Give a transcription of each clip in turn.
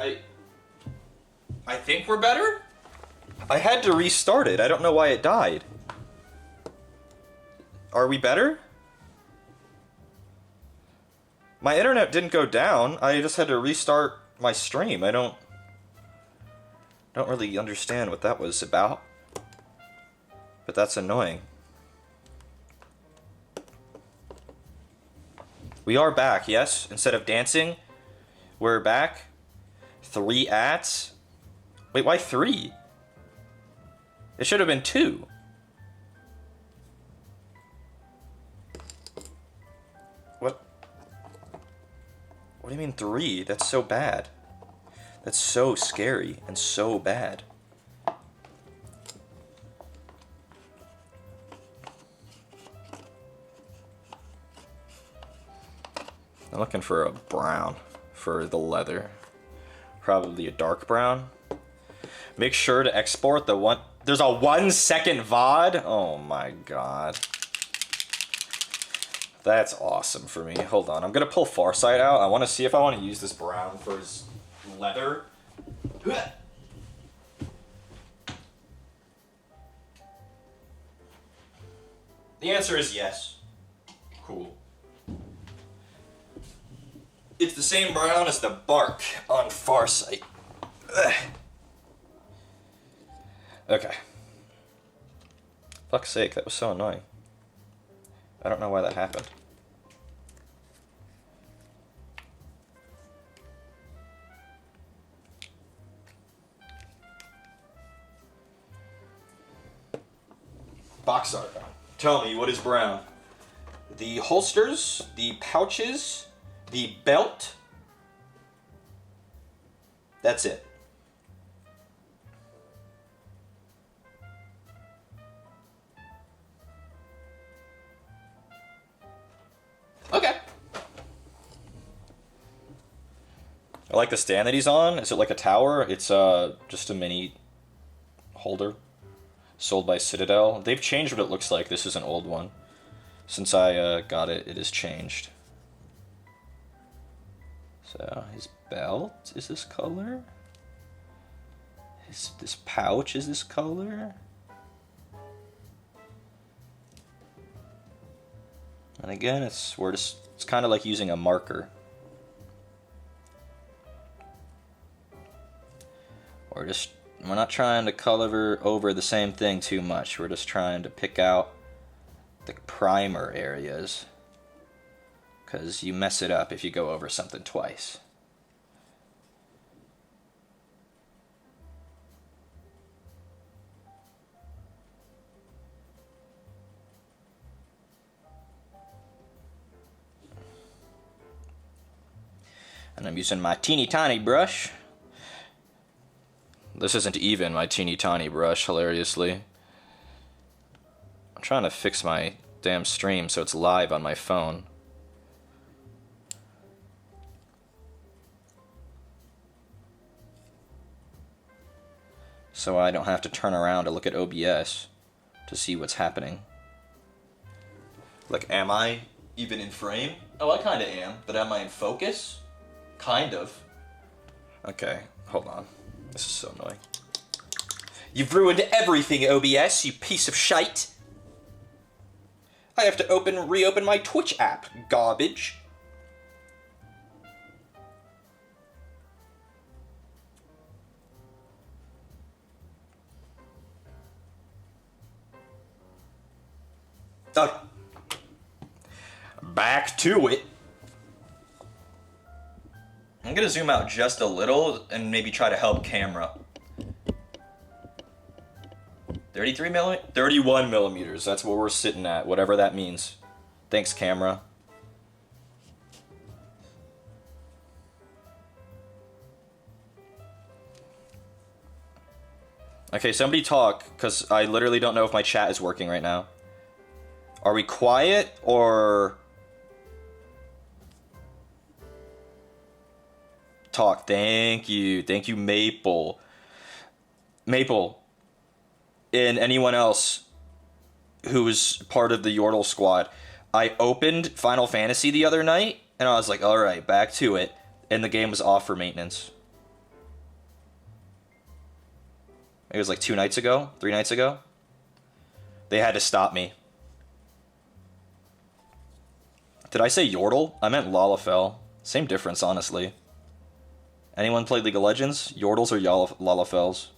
I think we're better? I had to restart it. I don't know why it died. Are we better? My internet didn't go down. I just had to restart my stream. I don't really understand what that was about. But that's annoying. We are back, yes? Instead of dancing, we're back. 3 ats. Wait, why 3? It should have been 2. What? What do you mean 3? That's so bad. That's so scary and so bad. I'm looking for a brown for the leather. Probably a dark brown. Make sure to export the one. There's a 1-second VOD? Oh my god. That's awesome for me. Hold on, I'm gonna pull Farsight out. I wanna see if I wanna use this brown for his leather. The answer is yes. Cool. It's the same brown as the bark on Farsight. Okay. Fuck's sake, that was so annoying. I don't know why that happened. Box art. Tell me, what is brown? The holsters, the pouches, the belt. That's it. Okay. I like the stand that he's on. Is it like a tower? It's just a mini holder sold by Citadel. They've changed what it looks like. This is an old one. Since I got it, it has changed. So his belt is this color. This pouch is this color. And again, it's kind of like using a marker. We're not trying to color over the same thing too much. We're just trying to pick out the primer areas, because you mess it up if you go over something twice. And I'm using my teeny tiny brush. This isn't even my teeny tiny brush, hilariously. I'm trying to fix my damn stream so it's live on my phone. So I don't have to turn around to look at OBS to see what's happening. Like, am I even in frame? Oh, I kinda am, but am I in focus? Kind of. Okay, hold on. This is so annoying. You've ruined everything, OBS, you piece of shite! I have to reopen my Twitch app, garbage. Back to it. I'm gonna zoom out just a little and maybe try to help camera. 31 millimeters, that's what we're sitting at, whatever that means. Thanks, camera. Okay, somebody talk, because I literally don't know if my chat is working right now. Are we quiet, or... Talk, thank you, Maple. Maple, and anyone else who's part of the Yordle squad. I opened Final Fantasy the other night, and I was like, alright, back to it, and the game was off for maintenance. It was like 2 nights ago, 3 nights ago. They had to stop me. Did I say Yordle? I meant Lalafell. Same difference, honestly. Anyone played League of Legends? Yordles or Lalafells?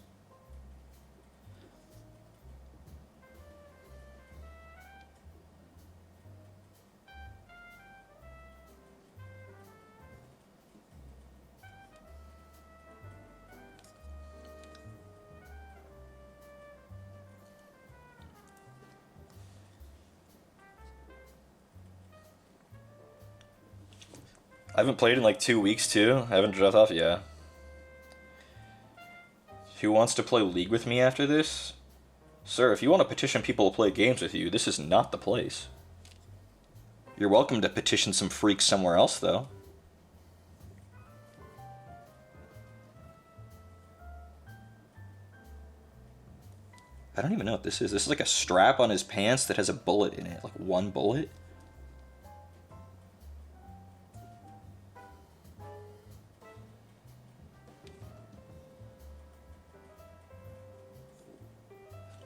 I haven't played in like 2 weeks too. I haven't dropped off, yeah. Who wants to play League with me after this? Sir, if you want to petition people to play games with you, this is not the place. You're welcome to petition some freaks somewhere else, though. I don't even know what this is. This is like a strap on his pants that has a bullet in it. Like 1 bullet.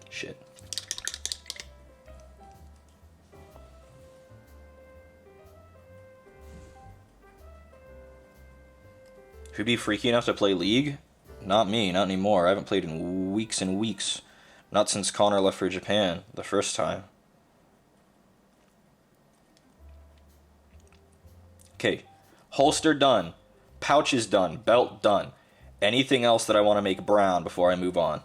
Shit. Who'd be freaky enough to play League? Not me, not anymore. I haven't played in weeks and weeks. Not since Connor left for Japan, the first time. Okay, holster done. Pouches done. Belt done. Anything else that I want to make brown before I move on?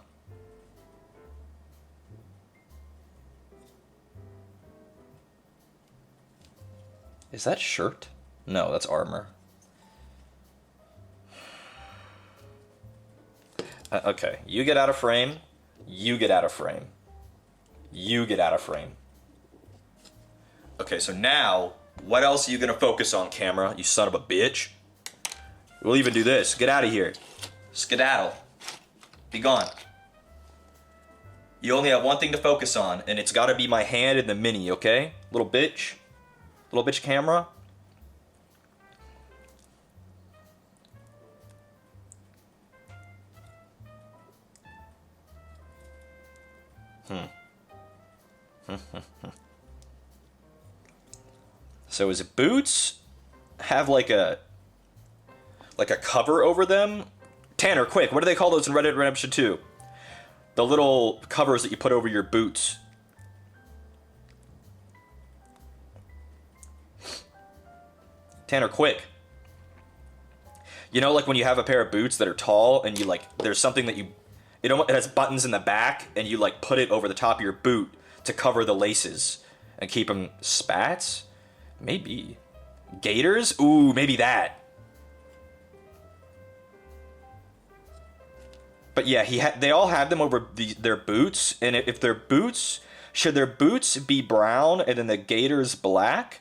Is that shirt? No, that's armor. Okay, you get out of frame. You get out of frame. You get out of frame. Okay, so now, what else are you gonna focus on, camera? You son of a bitch. We'll even do this. Get out of here. Skedaddle. Be gone. You only have one thing to focus on, and it's gotta be my hand and the mini, okay? Little bitch. Little bitch camera. So his boots have like a cover over them. Tanner, quick, what do they call those in Red Dead Redemption 2? The little covers that you put over your boots. Tanner, quick. You know, like when you have a pair of boots that are tall and you like, there's something that it has buttons in the back and you like put it over the top of your boot to cover the laces and keep them spats? Maybe. Gaiters? Ooh, maybe that. But yeah, they all had them over their boots, and if their boots, should their boots be brown and then the gaiters black?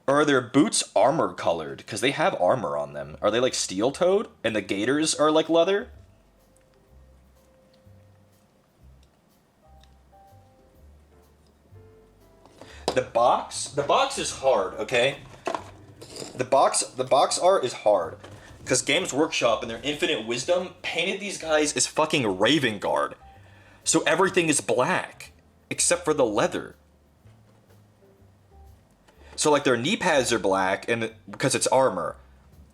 Or are their boots armor colored? Because they have armor on them. Are they like steel-toed and the gaiters are like leather? The box is hard, okay? The box art is hard. Because Games Workshop, in their infinite wisdom, painted these guys as fucking Raven Guard. So everything is black, except for the leather. So like their knee pads are black because it's armor.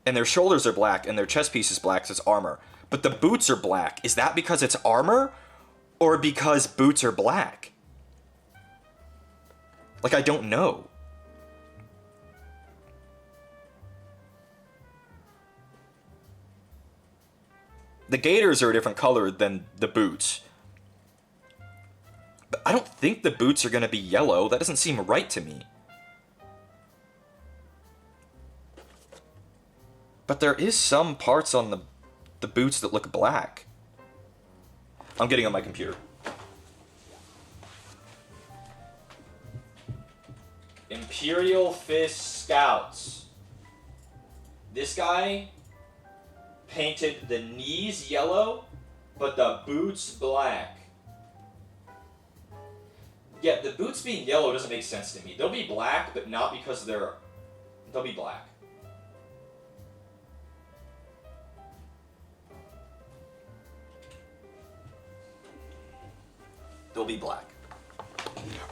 And their shoulders are black and their chest piece is black because it's armor. But the boots are black. Is that because it's armor? Or because boots are black? Like, I don't know. The gaiters are a different color than the boots. But I don't think the boots are going to be yellow. That doesn't seem right to me. But there is some parts on the boots that look black. I'm getting on my computer. Imperial Fist Scouts. This guy painted the knees yellow, but the boots black. Yeah, the boots being yellow doesn't make sense to me. They'll be black, but not because they'll be black. They'll be black.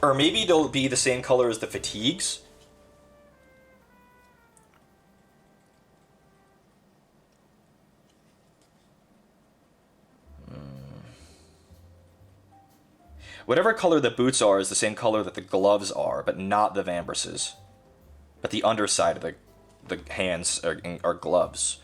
Or maybe they'll be the same color as the fatigues. Whatever color the boots are is the same color that the gloves are, but not the vambraces. But the underside of the hands are gloves.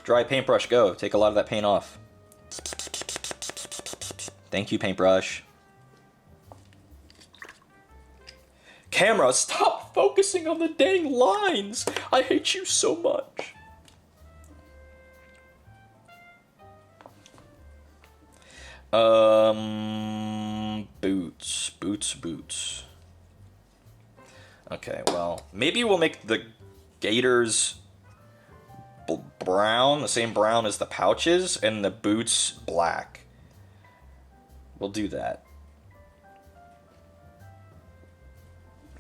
Dry paintbrush, go. Take a lot of that paint off. Thank you, paintbrush. Camera, stop focusing on the dang lines! I hate you so much. Boots. Okay, well, maybe we'll make the gaiters brown, the same brown as the pouches, and the boots black. We'll do that.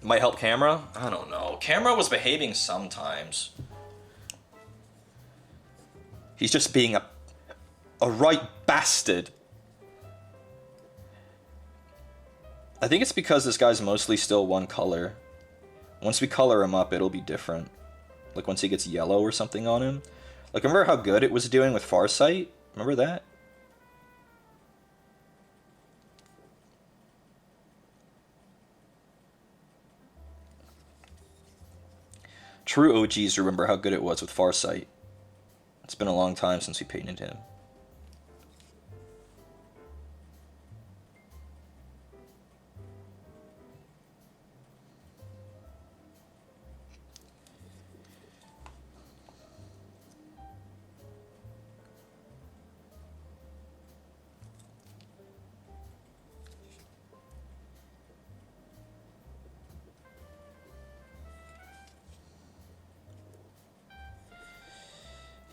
Might help camera? I don't know. Camera was behaving sometimes. He's just being a right bastard. I think it's because this guy's mostly still one color. Once we color him up, it'll be different. Like once he gets yellow or something on him. Like, remember how good it was doing with Farsight? Remember that? True OGs remember how good it was with Farsight. It's been a long time since we painted him.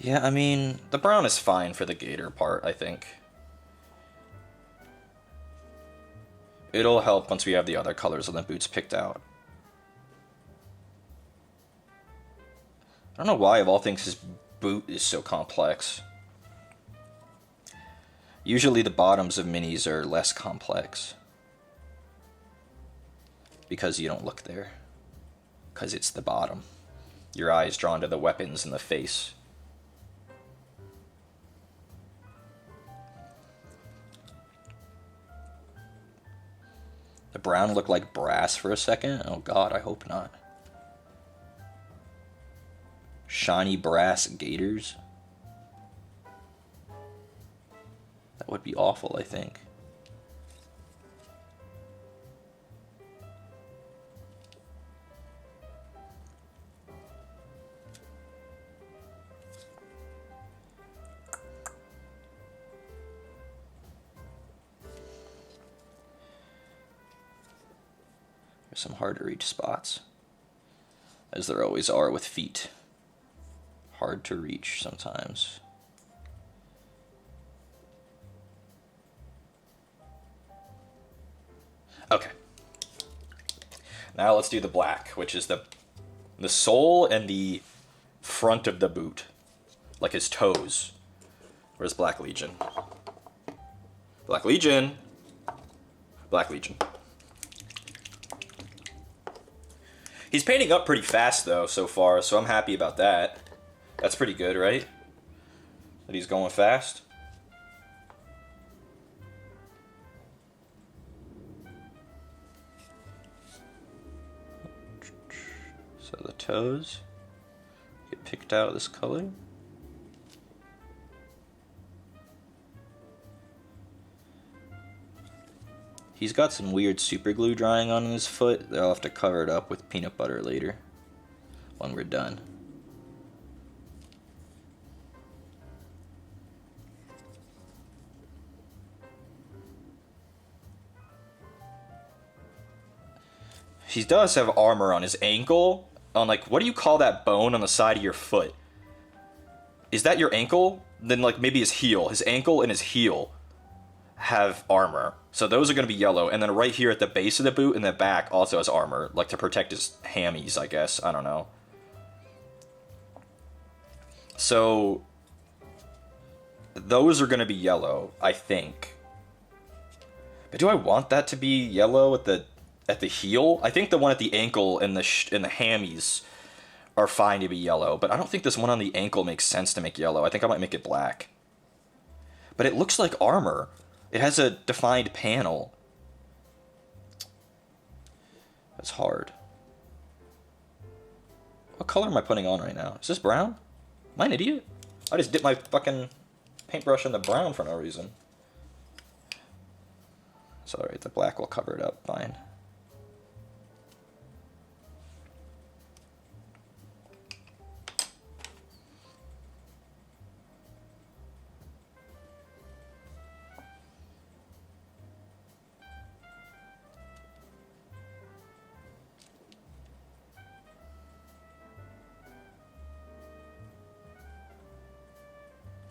Yeah, I mean, the brown is fine for the gator part, I think. It'll help once we have the other colors on the boots picked out. I don't know why, of all things, his boot is so complex. Usually the bottoms of minis are less complex. Because you don't look there. Because it's the bottom. Your eye is drawn to the weapons in the face. The brown looked like brass for a second. Oh god, I hope not. Shiny brass gaiters. That would be awful, I think. There's some hard to reach spots, as there always are with feet. Hard to reach sometimes. Okay. Now let's do the black, which is the sole and the front of the boot, like his toes. Where's Black Legion? Black Legion. Black Legion. He's painting up pretty fast, though, so far, so I'm happy about that. That's pretty good, right? That he's going fast. So the toes get picked out this color. He's got some weird super glue drying on his foot. I'll have to cover it up with peanut butter later when we're done. He does have armor on his ankle. On, like, what do you call that bone on the side of your foot? Is that your ankle? Then, like, maybe his heel. His ankle and his heel have armor. So those are going to be yellow. And then right here at the base of the boot in the back also has armor. Like, to protect his hammies, I guess. I don't know. So those are going to be yellow, I think. But do I want that to be yellow at the heel? I think the one at the ankle and the hammies are fine to be yellow, but I don't think this one on the ankle makes sense to make yellow. I think I might make it black. But it looks like armor. It has a defined panel. That's hard. What color am I putting on right now? Is this brown? Am I an idiot? I just dipped my fucking paintbrush in the brown for no reason. It's alright, the black will cover it up fine.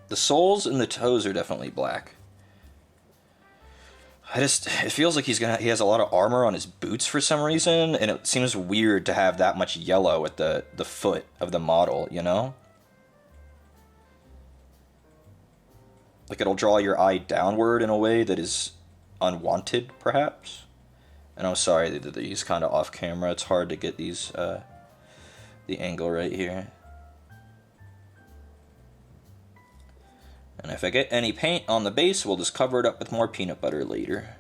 The soles and the toes are definitely black. It feels like he has a lot of armor on his boots for some reason, and it seems weird to have that much yellow at the foot of the model, you know? Like, it'll draw your eye downward in a way that is unwanted, perhaps? And I'm sorry that he's kind of off camera. It's hard to get these, the angle right here. And if I get any paint on the base, we'll just cover it up with more peanut butter later.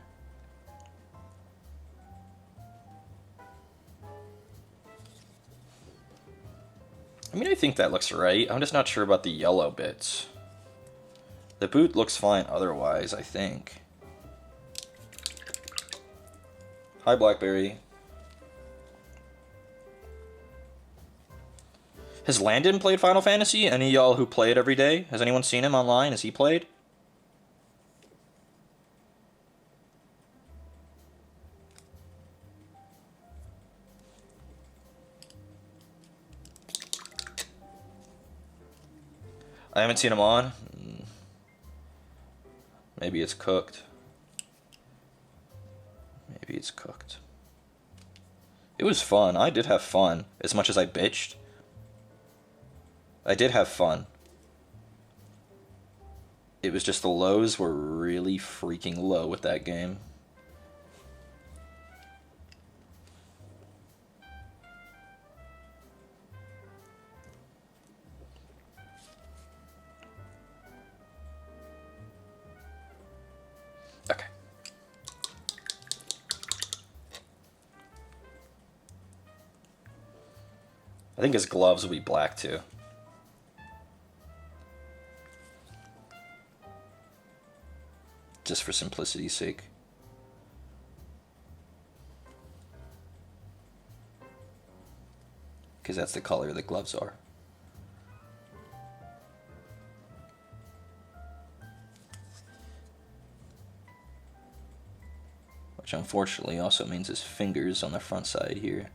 I mean, I think that looks right. I'm just not sure about the yellow bits. The boot looks fine otherwise, I think. Hi, Blackberry. Has Landon played Final Fantasy? Any of y'all who play it every day? Has anyone seen him online? Has he played? I haven't seen him on. Maybe it's cooked. Maybe it's cooked. It was fun. I did have fun. As much as I bitched. I did have fun. It was just the lows were really freaking low with that game. Okay. I think his gloves will be black too. Just for simplicity's sake. Because that's the color the gloves are. Which unfortunately also means his fingers on the front side here.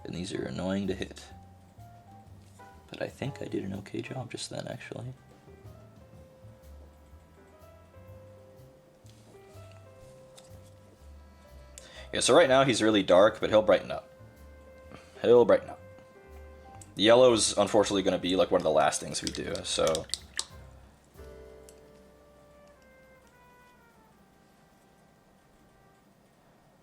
And these are annoying to hit. But I think I did an okay job just then, actually. Yeah, so right now he's really dark, but he'll brighten up. He'll brighten up. The yellow's unfortunately going to be like one of the last things we do, so...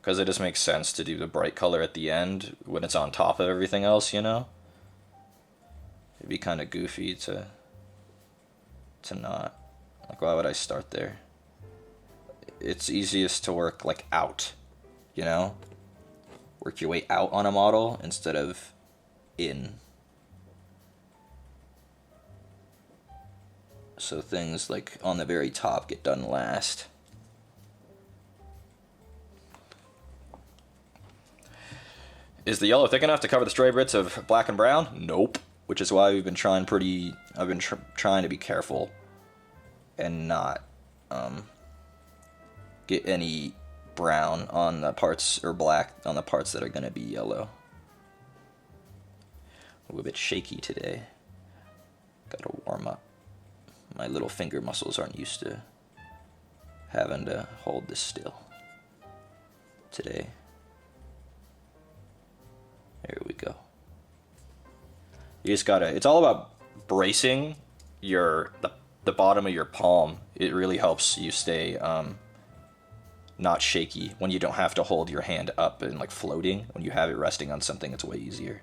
Because it just makes sense to do the bright color at the end when it's on top of everything else, you know? It'd be kind of goofy to not. Like, why would I start there? It's easiest to work, like, out. You know, work your way out on a model instead of in. So things like on the very top get done last. Is the yellow thick enough to cover the stray bits of black and brown? Nope. Which is why we've been trying I've been trying to be careful and not get any brown on the parts, or black on the parts that are going to be yellow. A little bit shaky today. Gotta warm up. My little finger muscles aren't used to having to hold this still today. There we go. You just gotta, it's all about bracing the bottom of your palm. It really helps you stay not shaky when you don't have to hold your hand up and like floating. When you have it resting on something, it's way easier.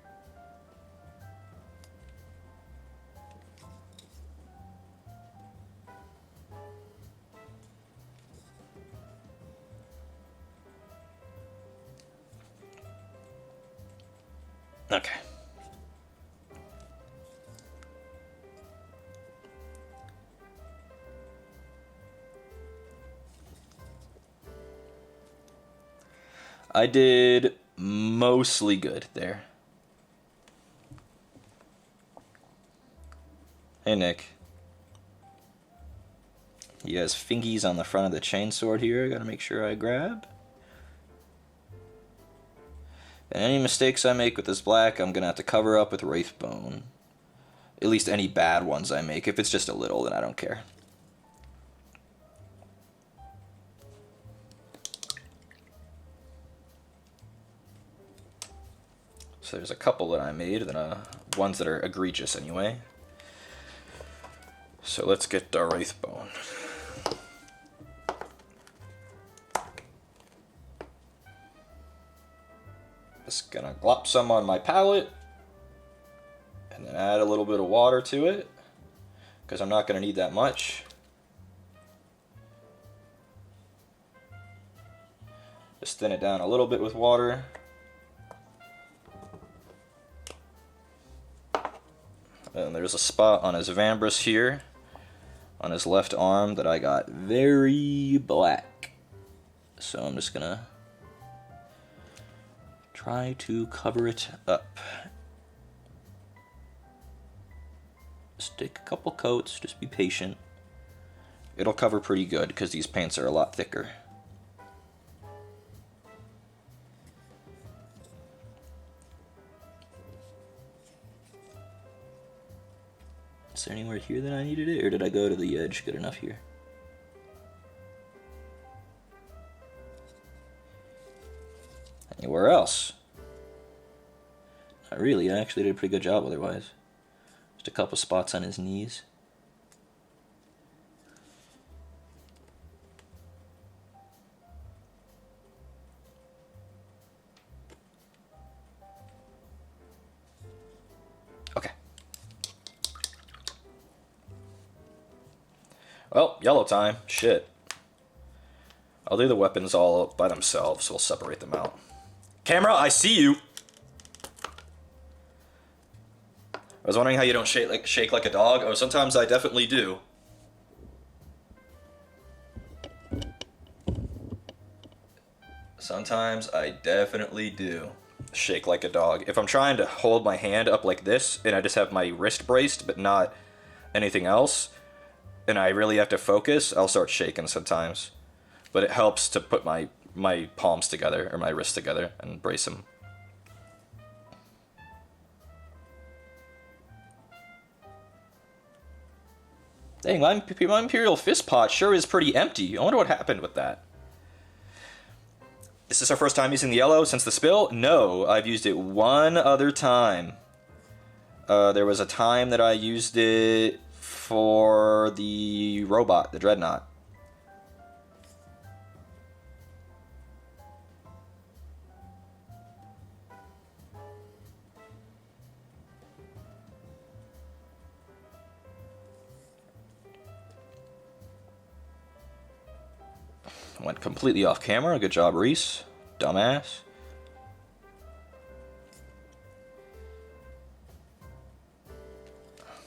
Okay. I did mostly good there. Hey, Nick. He has fingies on the front of the chainsword here. I gotta make sure I grab. And any mistakes I make with this black, I'm gonna have to cover up with Wraithbone. At least any bad ones I make. If it's just a little, then I don't care. So there's a couple that I made, ones that are egregious anyway. So let's get the Wraithbone. Just gonna glop some on my palette, and then add a little bit of water to it, because I'm not gonna need that much. Just thin it down a little bit with water. And there's a spot on his Vambrace here, on his left arm, that I got very black. So I'm just gonna try to cover it up. Just take a couple coats, just be patient. It'll cover pretty good because these paints are a lot thicker. Is there anywhere here that I needed it, or did I go to the edge good enough here? Anywhere else? Not really. I actually did a pretty good job otherwise. Just a couple spots on his knees. Okay. Well, yellow time. Shit. I'll do the weapons all by themselves, so we'll separate them out. Camera, I see you! I was wondering how you don't shake like a dog. Oh, sometimes I definitely do. Sometimes I definitely do shake like a dog. If I'm trying to hold my hand up like this, and I just have my wrist braced, but not anything else, and I really have to focus, I'll start shaking sometimes. But it helps to put my palms together, or my wrists together, and brace them. Dang, my Imperial Fist pot sure is pretty empty. I wonder what happened with that. Is this our first time using the yellow since the spill? No, I've used it one other time. There was a time that I used it for the robot, the Dreadnought. Went completely off camera. Good job, Reese. Dumbass.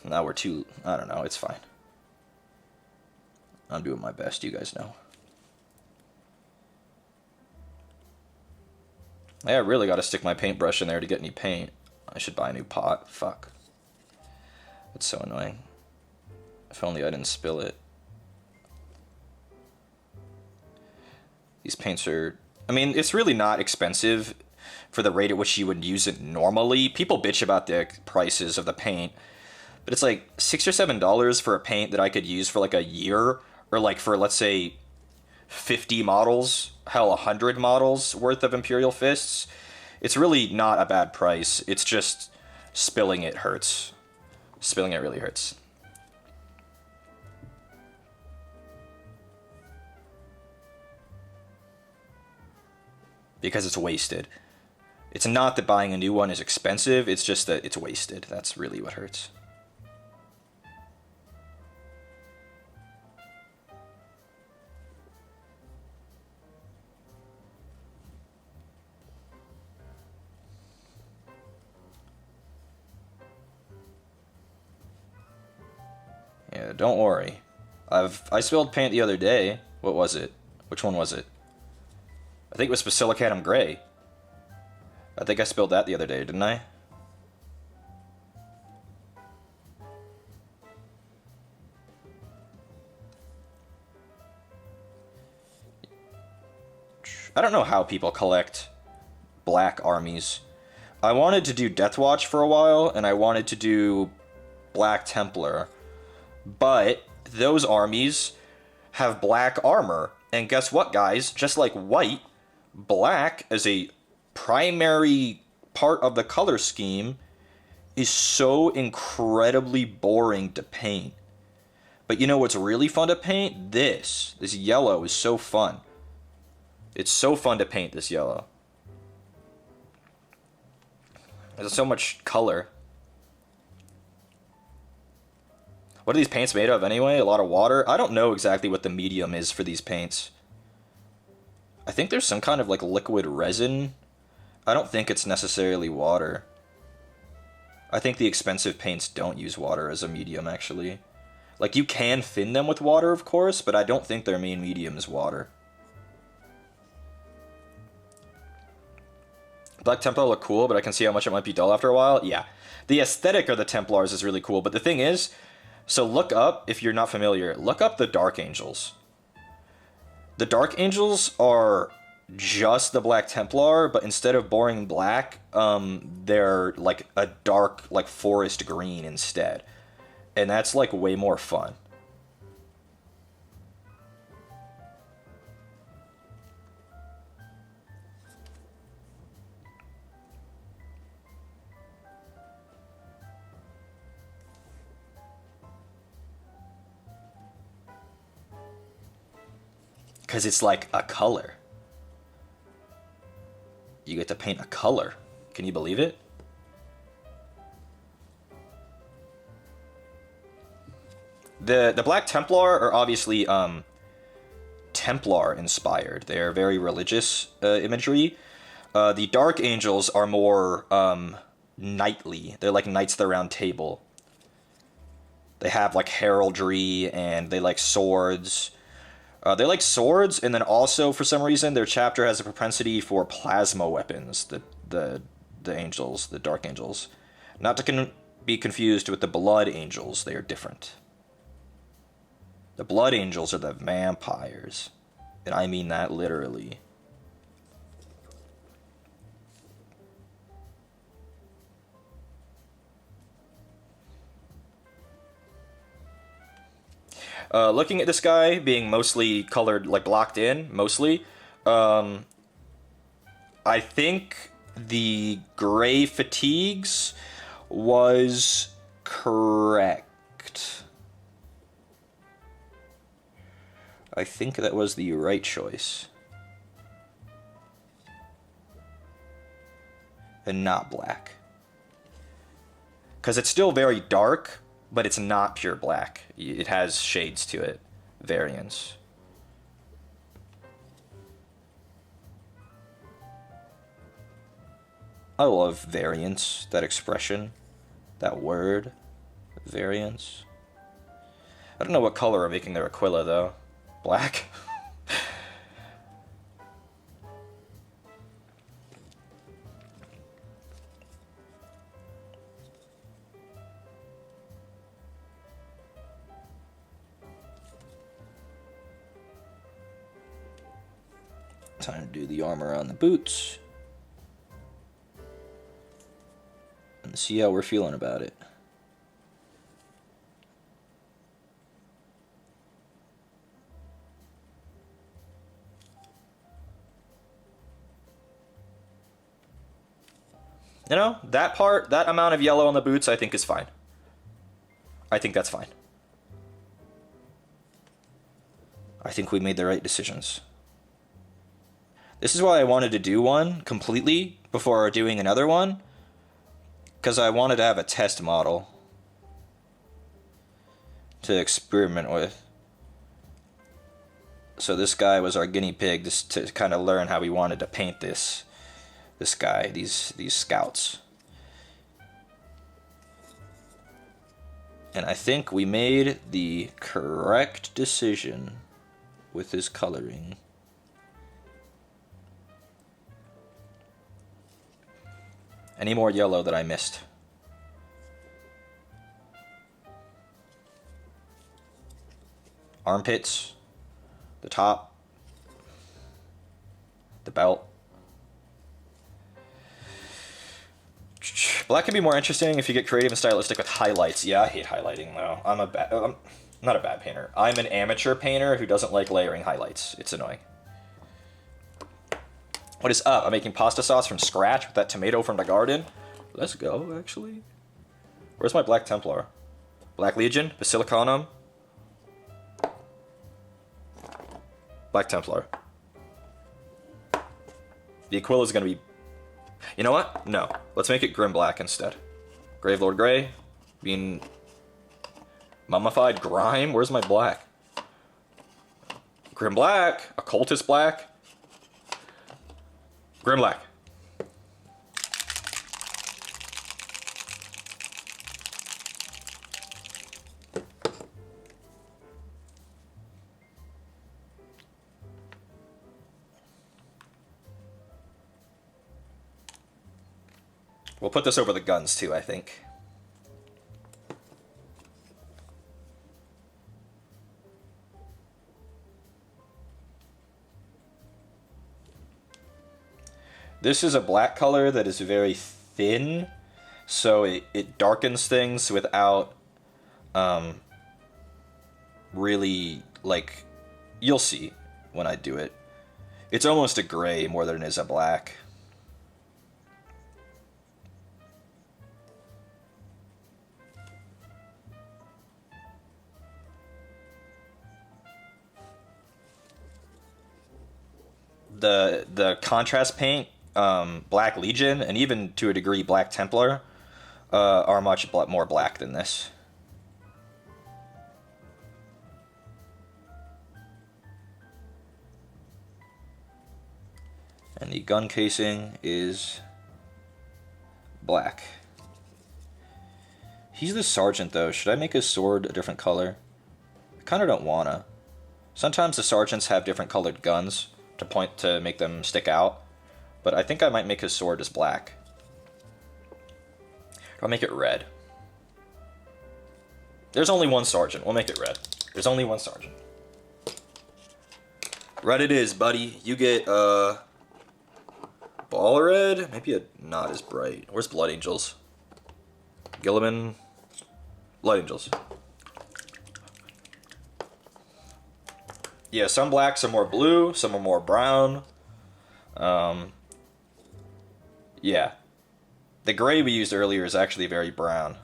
Now we're too... I don't know. It's fine. I'm doing my best. You guys know. Yeah, I really got to stick my paintbrush in there to get any paint. I should buy a new pot. Fuck. That's so annoying. If only I didn't spill it. These paints are... I mean, it's really not expensive for the rate at which you would use it normally. People bitch about the prices of the paint, but it's like $6 or $7 for a paint that I could use for like a year, or like for, let's say, 50 models, hell, 100 models worth of Imperial Fists. It's really not a bad price. It's just spilling it hurts. Spilling it really hurts. Because it's wasted. It's not that buying a new one is expensive, it's just that it's wasted. That's really what hurts. Yeah, don't worry. I spilled paint the other day. What was it? Which one was it? I think it was Basilicanum Gray. I think I spilled that the other day, didn't I? I don't know how people collect black armies. I wanted to do Death Watch for a while, and I wanted to do Black Templar. But those armies have black armor. And guess what, guys? Just like white, black as a primary part of the color scheme is so incredibly boring to paint. But you know what's really fun to paint? This yellow is so fun. It's so fun to paint this yellow. There's so much color. What are these paints made of anyway? A lot of water? I don't know exactly what the medium is for these paints. I think there's some kind of like liquid resin. I don't think it's necessarily water. I think the expensive paints don't use water as a medium, actually. Like, you can thin them with water, of course, but I don't think their main medium is water. Black Templar look cool, but I can see how much it might be dull after a while. Yeah. The aesthetic of the Templars is really cool, but the thing is... So look up, if you're not familiar, look up the Dark Angels. The Dark Angels are just the Black Templar, but instead of boring black, they're like a dark, like forest green instead. And that's like way more fun. Because it's like a color. You get to paint a color. Can you believe it? The Black Templar are obviously Templar inspired. They are very religious imagery. The Dark Angels are more knightly. They're like Knights of the Round Table. They have like heraldry and they like swords. They like swords, and then also, for some reason, their chapter has a propensity for plasma weapons, the angels, the Dark Angels. Not to be confused with the Blood Angels, they are different. The Blood Angels are the vampires, and I mean that literally. Looking at this guy being mostly colored, like blocked in, mostly, I think the gray fatigues was correct. I think that was the right choice. And not black. Because it's still very dark, but it's not pure black. It has shades to it. Variants. I love variance, that expression, that word, variance. I don't know what color I'm making their Aquila, though. Black? Time to do the armor on the boots. And see how we're feeling about it. You know, that part, that amount of yellow on the boots, I think is fine. I think that's fine. I think we made the right decisions. This is why I wanted to do one completely before doing another one, because I wanted to have a test model to experiment with. So this guy was our guinea pig just to kind of learn how we wanted to paint this guy, these scouts. And I think we made the correct decision with his coloring. Any more yellow that I missed? Armpits, the top, the belt. Black can be more interesting if you get creative and stylistic with highlights. Yeah, I hate highlighting though. I'm not a bad painter. I'm an amateur painter who doesn't like layering highlights. It's annoying. What is up? I'm making pasta sauce from scratch with that tomato from the garden. Let's go, actually. Where's my Black Templar? Black Legion, Basilicanum. Black Templar. The Aquila is going to be... You know what? No. Let's make it Grim Black instead. Gravelord Grey. Being... Mummified Grime? Where's my black? Grim Black. Occultist Black. Grim Black. We'll put this over the guns too, I think. This is a black color that is very thin, so it darkens things without really, like, you'll see when I do it. It's almost a gray more than it is a black. The contrast paint, Black Legion, and even to a degree Black Templar, are much more black than this. And the gun casing is black. He's the sergeant though. Should I make his sword a different color? I kind of don't wanna. Sometimes the sergeants have different colored guns to make them stick out, but I think I might make his sword as black. I'll make it red. There's only one sergeant. We'll make it red. There's only one sergeant. Red it is, buddy. You get ball red. Maybe not as bright. Where's Blood Angels? Gilliman. Blood Angels. Yeah, some blacks are more blue, some are more brown. Yeah. The gray we used earlier is actually very brown.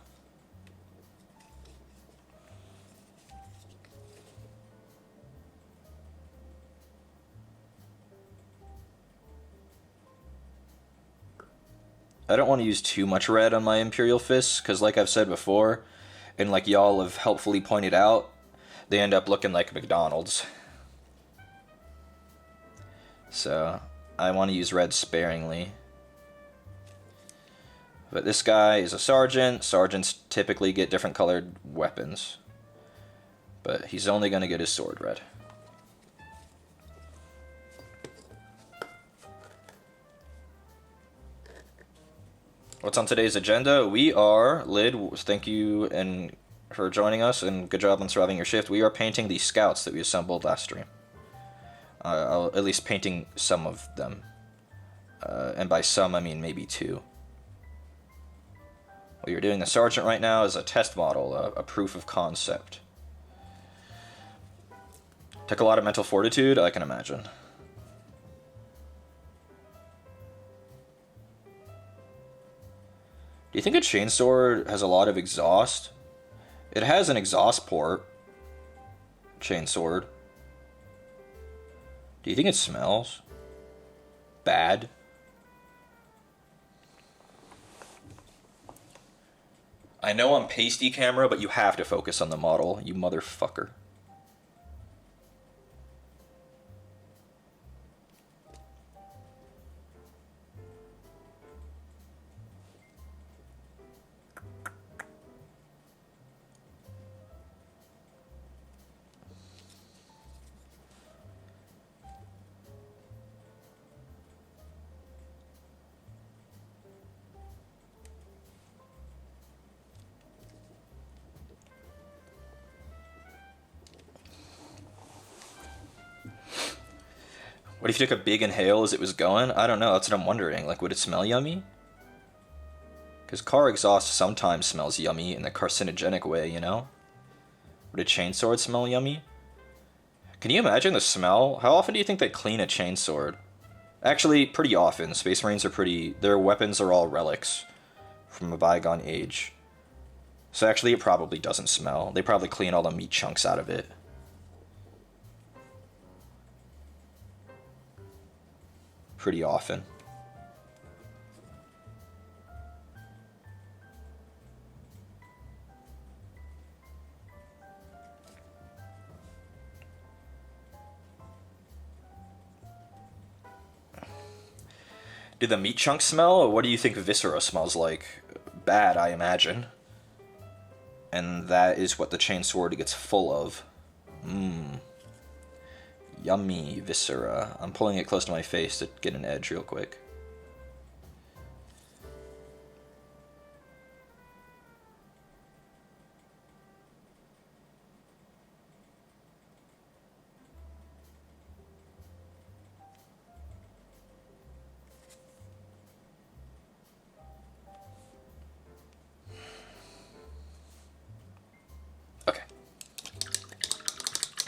I don't want to use too much red on my Imperial Fists, because like I've said before, and like y'all have helpfully pointed out, they end up looking like McDonald's. So, I want to use red sparingly. But this guy is a sergeant. Sergeants typically get different colored weapons. But he's only going to get his sword red. What's on today's agenda? We are, Lid, thank you and for joining us, and good job on surviving your shift. We are painting the scouts that we assembled last stream. I'll at least painting some of them. And by some, I mean maybe 2. What you're doing the Sergeant right now is a test model, a proof of concept. Took a lot of mental fortitude, I can imagine. Do you think a chainsword has a lot of exhaust? It has an exhaust port. Chainsword. Do you think it smells bad? I know I'm pasty camera, but you have to focus on the model, you motherfucker. What if you took a big inhale as it was going? I don't know, that's what I'm wondering. Like, would it smell yummy? Because car exhaust sometimes smells yummy in the carcinogenic way, you know? Would a chainsword smell yummy? Can you imagine the smell? How often do you think they clean a chainsword? Actually, pretty often. Space Marines are their weapons are all relics from a bygone age. So actually, it probably doesn't smell. They probably clean all the meat chunks out of it. Pretty often. Do the meat chunks smell, or what do you think viscera smells like? Bad, I imagine. And that is what the chainsword gets full of. Mmm. Yummy viscera. I'm pulling it close to my face to get an edge real quick. Okay.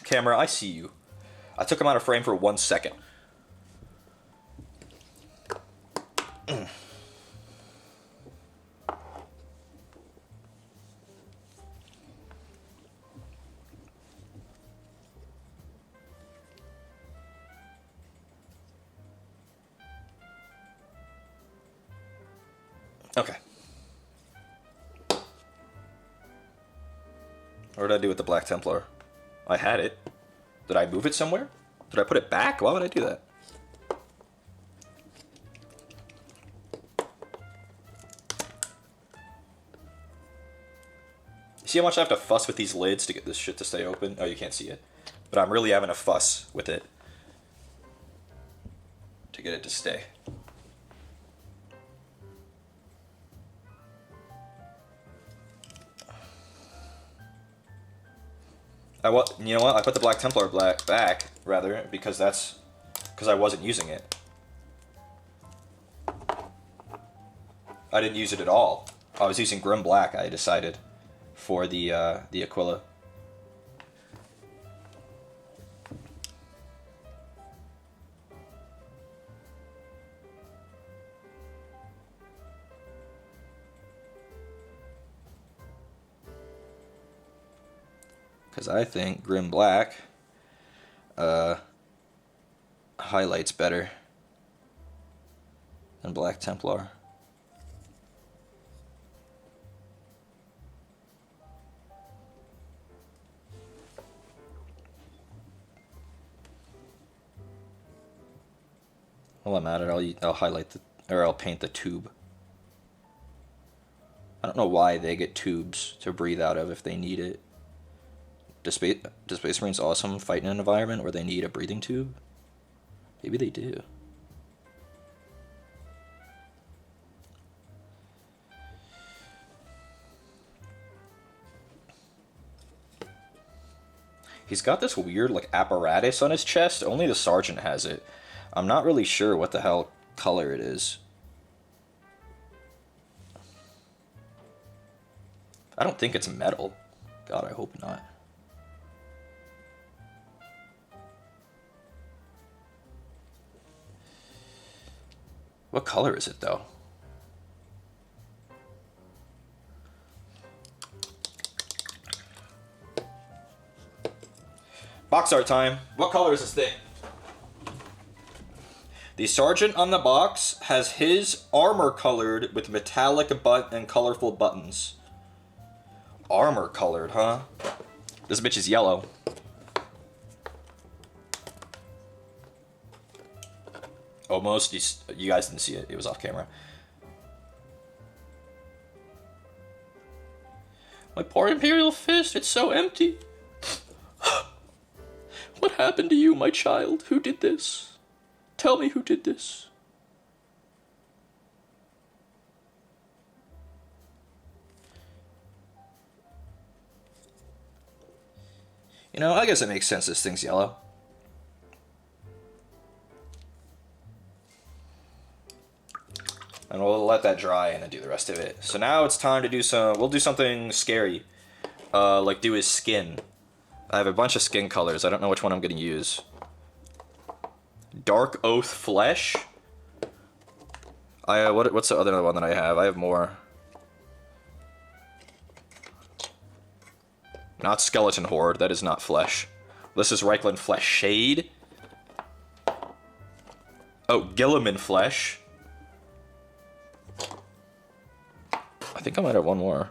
Camera, I see you. I took him out of frame for 1 second. Okay. What did I do with the Black Templar? I had it. Did I move it somewhere? Did I put it back? Why would I do that? You see how much I have to fuss with these lids to get this shit to stay open? Oh, you can't see it. But I'm really having a fuss with it to get it to stay. You know what? I put the Black Templar back, rather, because I wasn't using it. I didn't use it at all. I was using Grim Black, I decided, for the Aquila. Because I think Grim Black highlights better than Black Templar. While I'm at it, I'll highlight I'll paint the tube. I don't know why they get tubes to breathe out of if they need it. Do Space Marines awesome fight in an environment where they need a breathing tube? Maybe they do. He's got this weird, like, apparatus on his chest. Only the sergeant has it. I'm not really sure what the hell color it is. I don't think it's metal. God, I hope not. What color is it, though? Box art time. What color is this thing? The sergeant on the box has his armor colored with metallic and colorful buttons. Armor colored, huh? This bitch is yellow. Almost. You guys didn't see it. It was off camera. My poor Imperial Fist, it's so empty. What happened to you, my child? Who did this? Tell me who did this. You know, I guess it makes sense this thing's yellow. And we'll let that dry and then do the rest of it. So now it's time to do we'll do something scary. Like do his skin. I have a bunch of skin colors. I don't know which one I'm going to use. Dark Oath Flesh. What's the other one that I have? I have more. Not Skeleton Horde. That is not flesh. This is Reichland Flesh Shade. Oh, Gilliman Flesh. I think I might have one more.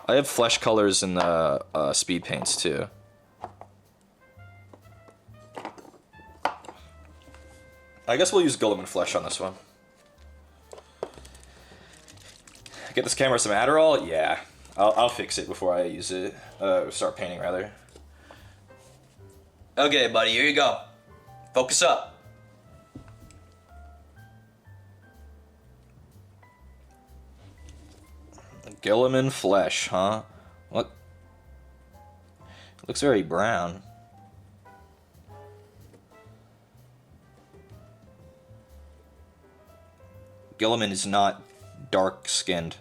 I have flesh colors in the speed paints too. I guess we'll use Gilliman Flesh on this one. Get this camera some Adderall? Yeah. I'll fix it before I use it. Start painting, rather. Okay, buddy, here you go. Focus up. Gilliman Flesh, huh? What? It looks very brown. Gilliman is not dark-skinned.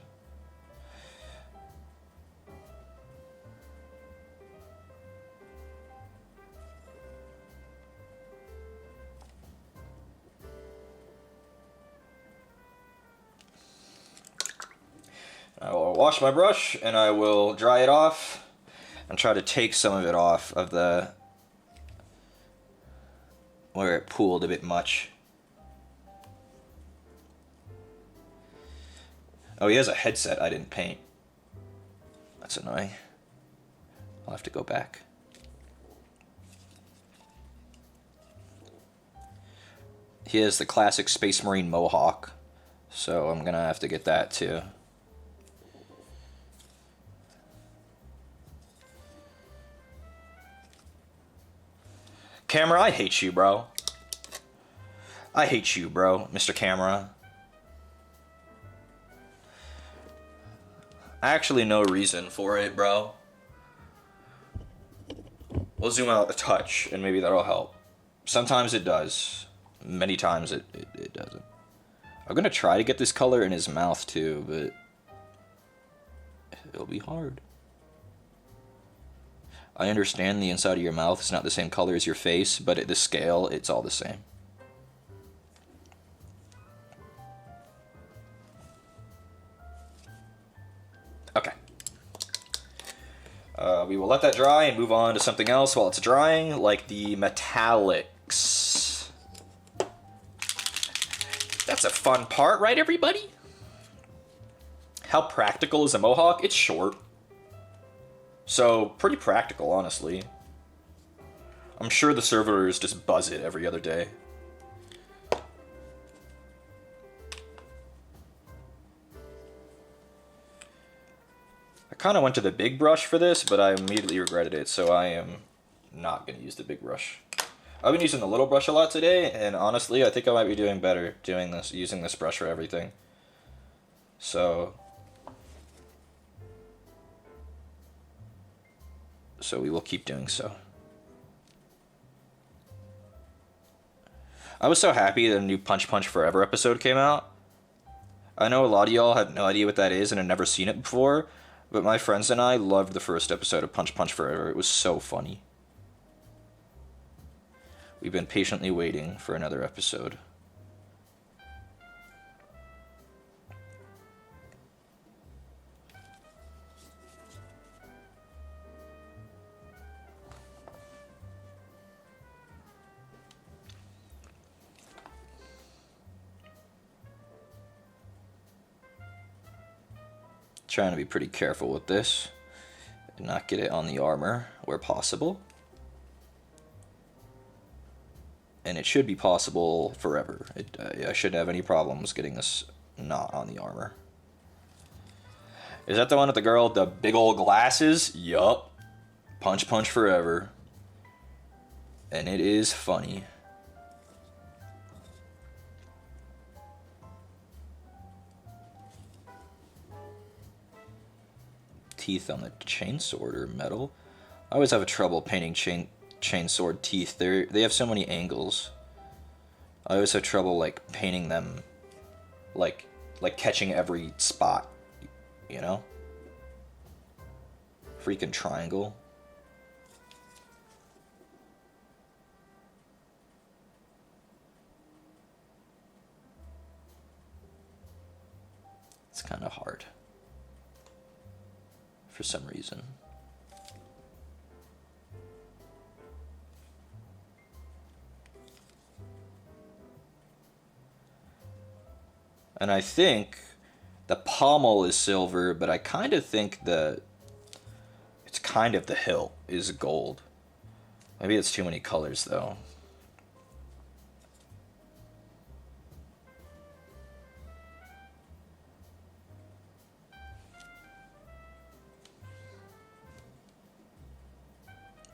I will wash my brush and I will dry it off and try to take some of it off of the where it pooled a bit much. Oh, he has a headset I didn't paint. That's annoying. I'll have to go back. He has the classic Space Marine mohawk, so I'm gonna have to get that too. Camera, I hate you, bro. I hate you, bro, Mr. Camera. Actually, no reason for it, bro. We'll zoom out a touch, and maybe that'll help. Sometimes it does. Many times it doesn't. I'm gonna try to get this color in his mouth, too, but it'll be hard. I understand the inside of your mouth is not the same color as your face, but at the scale, it's all the same. Okay. We will let that dry and move on to something else while it's drying, like the metallics. That's a fun part, right, everybody? How practical is a mohawk? It's short. So, pretty practical, honestly. I'm sure the servers just buzz it every other day. I kind of went to the big brush for this, but I immediately regretted it, so I am not going to use the big brush. I've been using the little brush a lot today, and honestly, I think I might be doing better using this brush for everything. So we will keep doing so. I was so happy that a new Punch Punch Forever episode came out. I know a lot of y'all have no idea what that is and have never seen it before, but my friends and I loved the first episode of Punch Punch Forever. It was so funny. We've been patiently waiting for another episode. Trying to be pretty careful with this and not get it on the armor where possible. And it should be possible forever. I shouldn't have any problems getting this not on the armor. Is that the one with the girl with the big old glasses? Yup. Punch Punch Forever. And it is funny. Teeth on the chainsword or metal. I always have trouble painting chainsword teeth. They have so many angles. I always have trouble like painting them, like catching every spot, you know? Freaking triangle. It's kind of hard. For some reason. And I think the pommel is silver, but I kind of think that it's kind of the hilt is gold. Maybe it's too many colors though.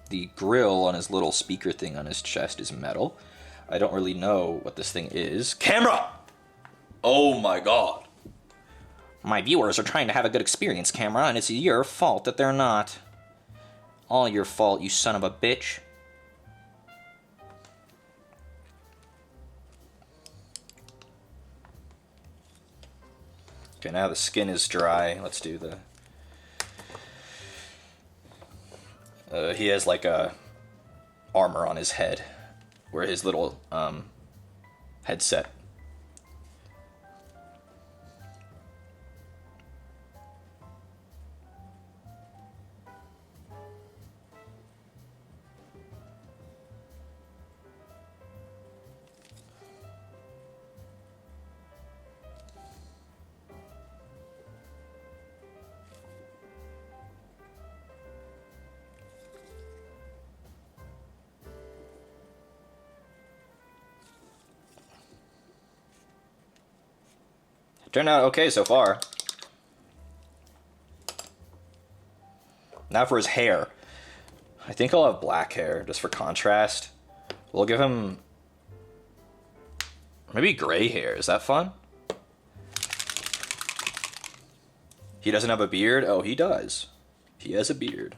The grill on his little speaker thing on his chest is metal. I don't really know what this thing is. Camera! Oh my god. My viewers are trying to have a good experience, camera, and it's your fault that they're not. All your fault, you son of a bitch. Okay, now the skin is dry. Let's do the... he has like a armor on his head, where his little headset. Turned out okay so far. Now for his hair. I think I'll have black hair, just for contrast. We'll give him... maybe gray hair. Is that fun? He doesn't have a beard? Oh, he does. He has a beard.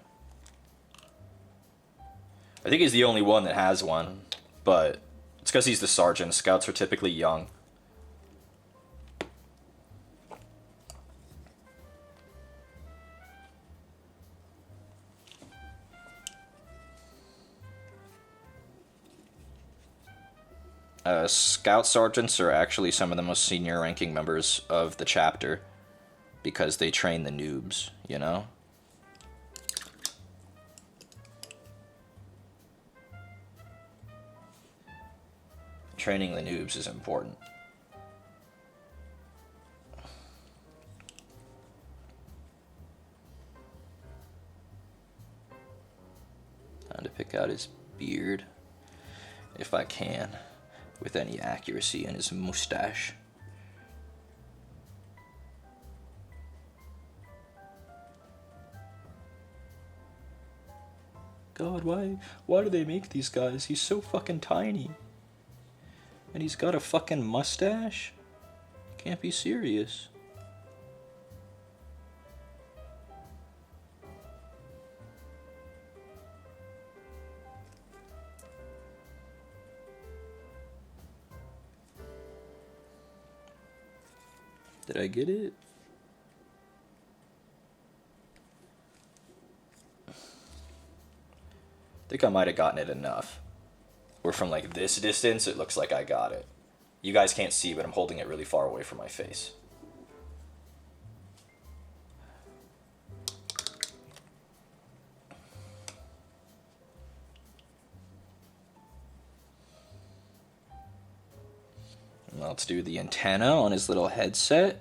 I think he's the only one that has one, but it's because he's the sergeant. Scouts are typically young. Scout sergeants are actually some of the most senior ranking members of the chapter because they train the noobs, you know? Training the noobs is important. Time to pick out his beard, if I can, with any accuracy, and his mustache. God, why do they make these guys? He's so fucking tiny. And he's got a fucking mustache? Can't be serious. Did I get it? I think I might have gotten it enough. Where from like this distance, it looks like I got it. You guys can't see, but I'm holding it really far away from my face. Let's do the antenna on his little headset.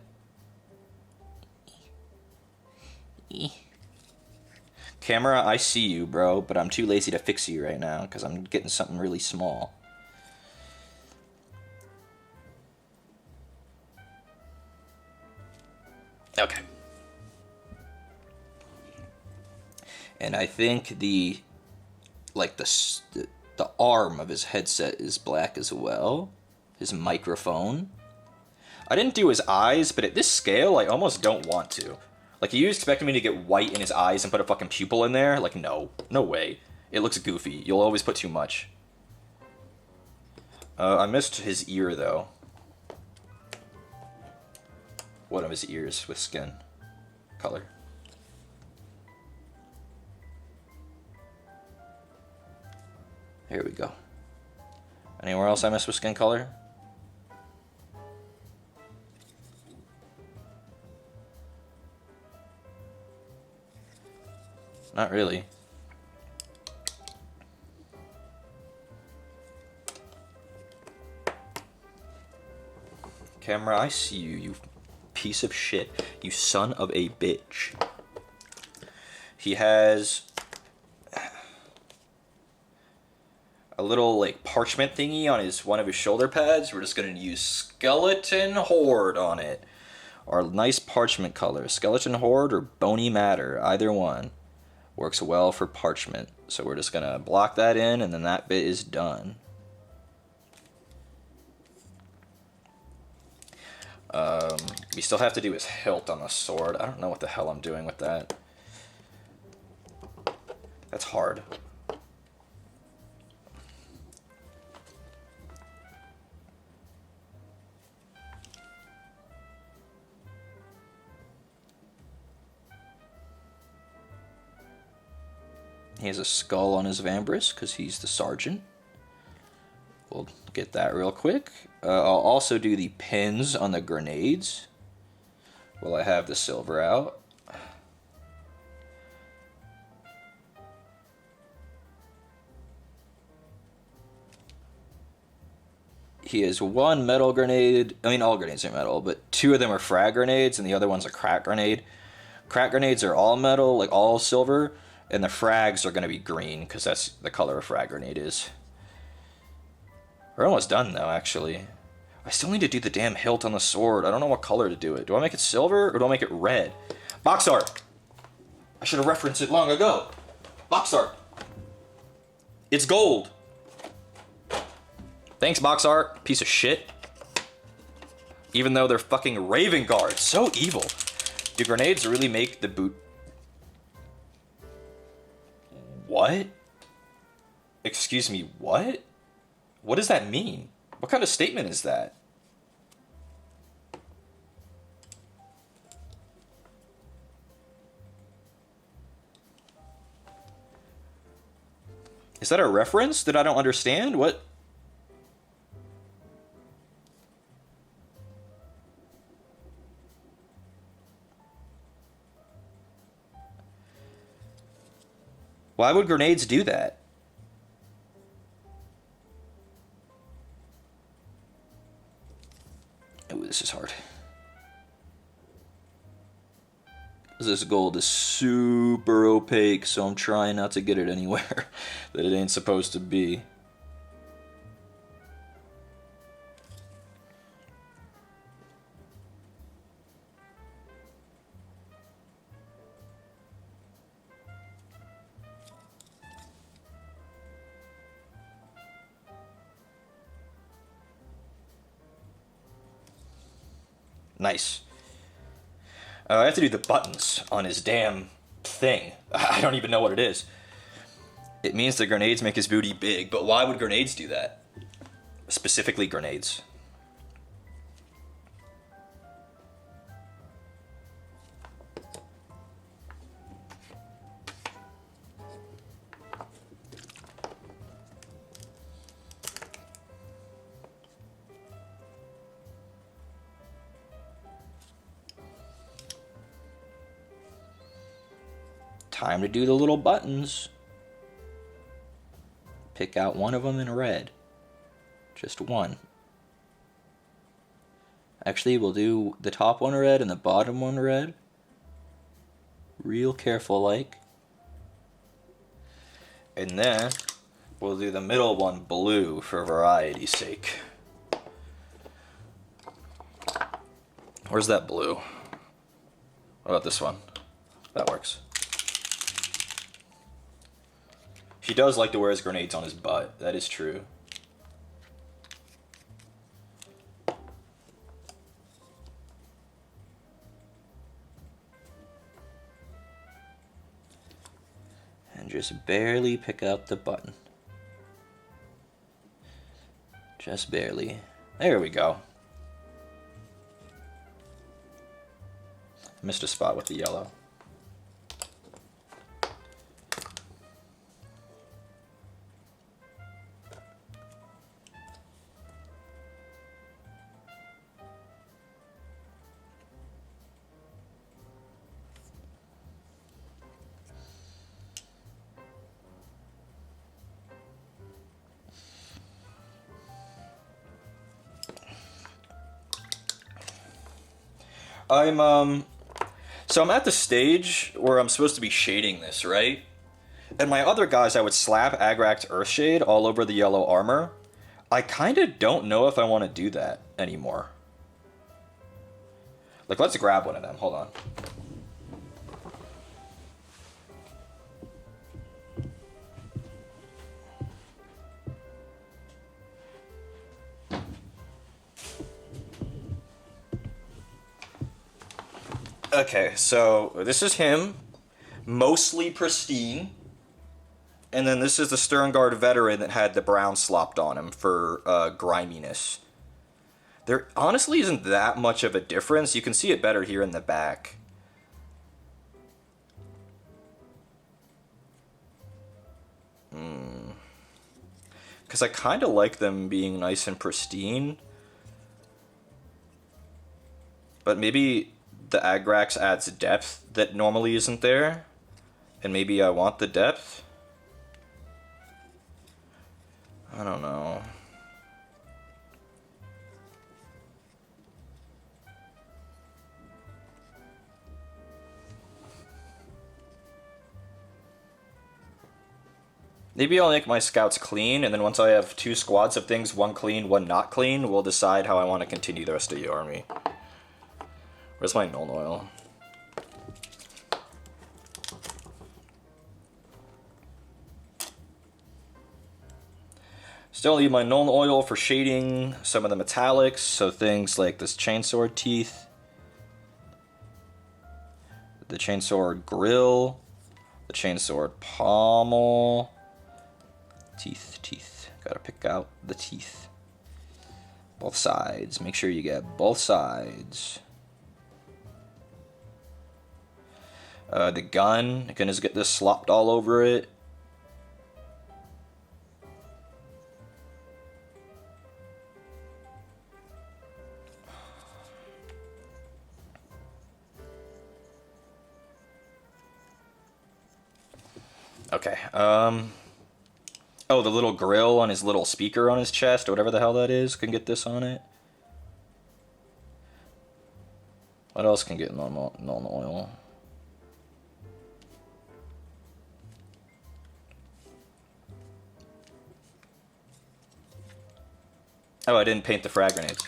Camera, I see you, bro, but I'm too lazy to fix you right now because I'm getting something really small. Okay. And I think the arm of his headset is black as well. His microphone. I didn't do his eyes, but at this scale, I almost don't want to. Like, you expect me to get white in his eyes and put a fucking pupil in there? Like, no. No way. It looks goofy. You'll always put too much. I missed his ear, though. One of his ears with skin color. Here we go. Anywhere else I missed with skin color? Not really. Camera, I see you, you piece of shit. You son of a bitch. He has a little like parchment thingy on one of his shoulder pads. We're just gonna use Skeleton Horde on it. Our nice parchment color. Skeleton Horde or Bony Matter, either one. Works well for parchment. So we're just gonna block that in and then that bit is done. We still have to do his hilt on the sword. I don't know what the hell I'm doing with that. That's hard. He has a skull on his Vambrace because he's the sergeant. We'll get that real quick. I'll also do the pins on the grenades while I have the silver out. He has one metal grenade. I mean, all grenades are metal, but 2 of them are frag grenades and the other one's a crack grenade. Crack grenades are all metal, like all silver, and the frags are going to be green because that's the color a frag grenade is. We're almost done though, actually. I still need to do the damn hilt on the sword. I don't know what color to do it. Do I make it silver or do I make it red? Box art! I should have referenced it long ago. Box art! It's gold! Thanks, box art, piece of shit. Even though they're fucking Raven Guards. So evil. Do grenades really make the boot... What? Excuse me, what? What does that mean? What kind of statement is that? Is that a reference that I don't understand? What? Why would grenades do that? Oh, this is hard. This gold is super opaque, so I'm trying not to get it anywhere that it ain't supposed to be. Nice. I have to do the buttons on his damn thing. I don't even know what it is. It means the grenades make his booty big, but why would grenades do that? Specifically grenades. Time to do the little buttons. Pick out one of them in red. Just one. Actually, we'll do the top one red and the bottom one red. Real careful like. And then we'll do the middle one blue for variety's sake. Where's that blue? What about this one? That works. He does like to wear his grenades on his butt. That is true. And just barely pick out the button. Just barely. There we go. Missed a spot with the yellow. So I'm at the stage where I'm supposed to be shading this, right? And my other guys, I would slap Agrax Earthshade all over the yellow armor. I kind of don't know if I want to do that anymore. Like, let's grab one of them. Hold on. Okay, so this is him, mostly pristine, and then this is the Sterngard veteran that had the brown slopped on him for griminess. There honestly isn't that much of a difference. You can see it better here in the back. Because I kind of like them being nice and pristine. But maybe the Agrax adds depth that normally isn't there. And maybe I want the depth. I don't know. Maybe I'll make my scouts clean, and then once I have two squads of things, one clean, one not clean, we'll decide how I want to continue the rest of the army. Where's my Nuln Oil? Still need my Nuln Oil for shading some of the metallics, so things like this chainsword teeth, the chainsword grill, the chainsword pommel, teeth. Gotta pick out the teeth. Both sides. Make sure you get both sides. The gun, gonna get this slopped all over it. Okay, oh, the little grill on his little speaker on his chest, or whatever the hell that is, can get this on it. What else can get Nuln Oil? Oh, I didn't paint the frag grenades.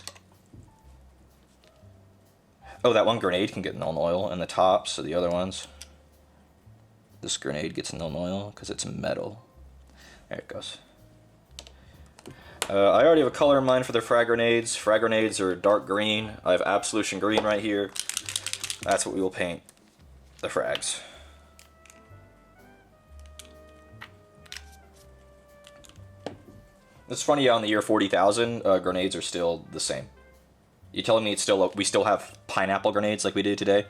Oh, that one grenade can get Nuln Oil, and the tops of the other ones. This grenade gets Nuln Oil because it's metal. There it goes. I already have a color in mind for the frag grenades. Frag grenades are dark green. I have Absolution green right here. That's what we will paint the frags. It's funny how in the year 40,000, grenades are still the same. You telling me it's still we still have pineapple grenades like we did today?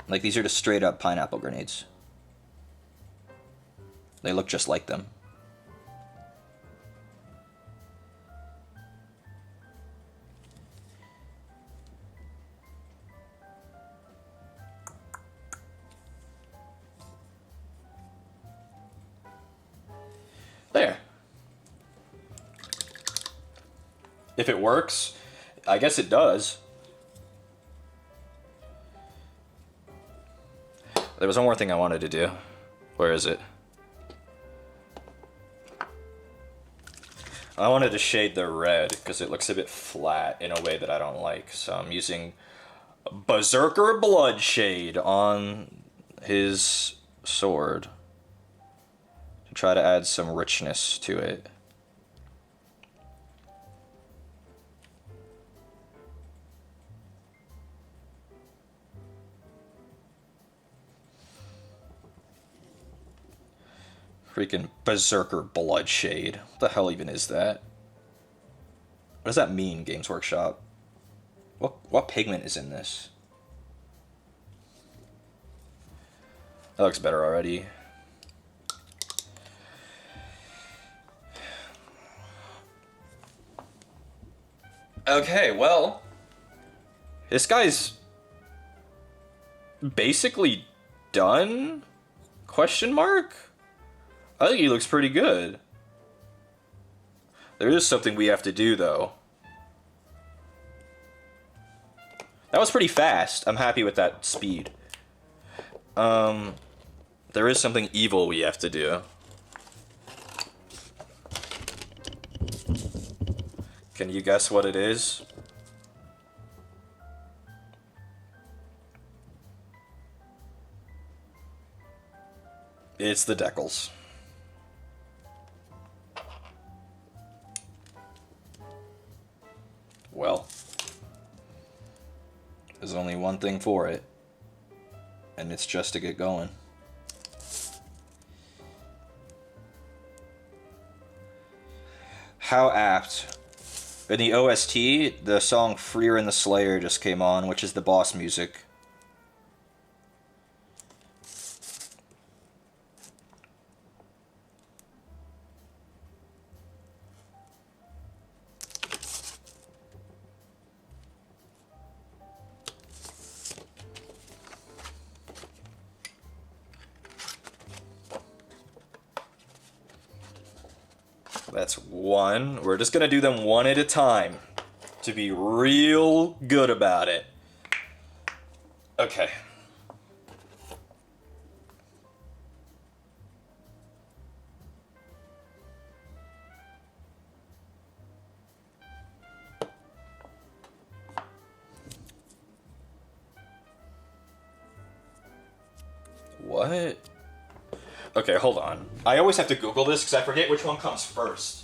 Like, these are just straight up pineapple grenades. They look just like them. There. If it works, I guess it does. There was one more thing I wanted to do. Where is it? I wanted to shade the red because it looks a bit flat in a way that I don't like. So I'm using Berserker Blood Shade on his sword to try to add some richness to it. Freaking Berserker Bloodshade. What the hell even is that? What does that mean, Games Workshop? What pigment is in this? That looks better already. Okay, well, this guy's basically done? Question mark? I think he looks pretty good. There is something we have to do, though. That was pretty fast. I'm happy with that speed. There is something evil we have to do. Can you guess what it is? It's the decals. Well, there's only one thing for it, and it's just to get going. How apt. In the OST, the song Freer and the Slayer just came on, which is the boss music. That's one. We're just gonna do them one at a time to be real good about it. Okay. What? Okay, hold on. I always have to Google this because I forget which one comes first.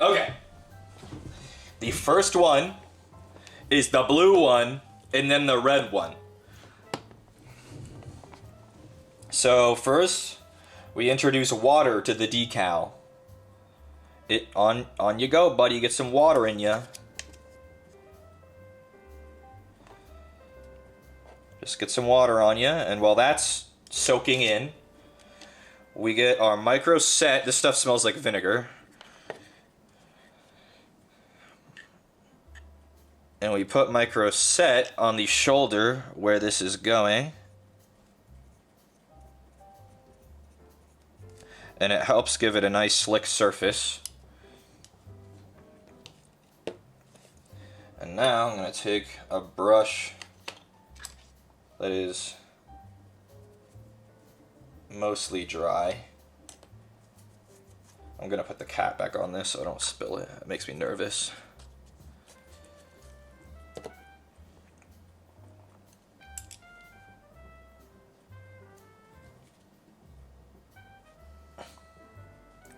Okay. The first one is the blue one, and then the red one. So first, we introduce water to the decal. On you go, buddy. Get some water in ya. Just get some water on ya, and while that's soaking in, we get our micro set. This stuff smells like vinegar. And we put micro set on the shoulder where this is going. And it helps give it a nice slick surface. And now I'm going to take a brush that is mostly dry. I'm going to put the cap back on this so I don't spill it. It makes me nervous.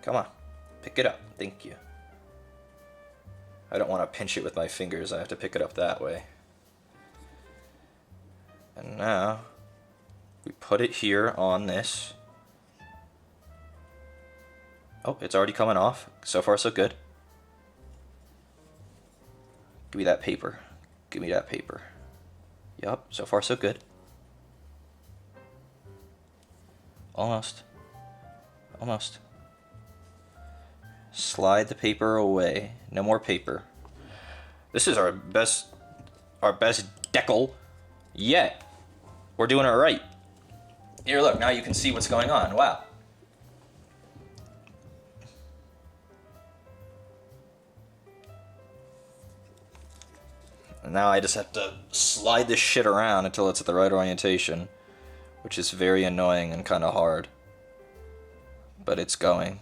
Come on, pick it up. Thank you. I don't want to pinch it with my fingers. I have to pick it up that way. And now, we put it here on this. Oh, it's already coming off. So far, so good. Give me that paper. Give me that paper. Yup, so far, so good. Almost. Almost. Slide the paper away. No more paper. This is our best decal yet. We're doing it right. Here, look, now you can see what's going on. Wow. And now I just have to slide this shit around until it's at the right orientation, which is very annoying and kind of hard. But it's going.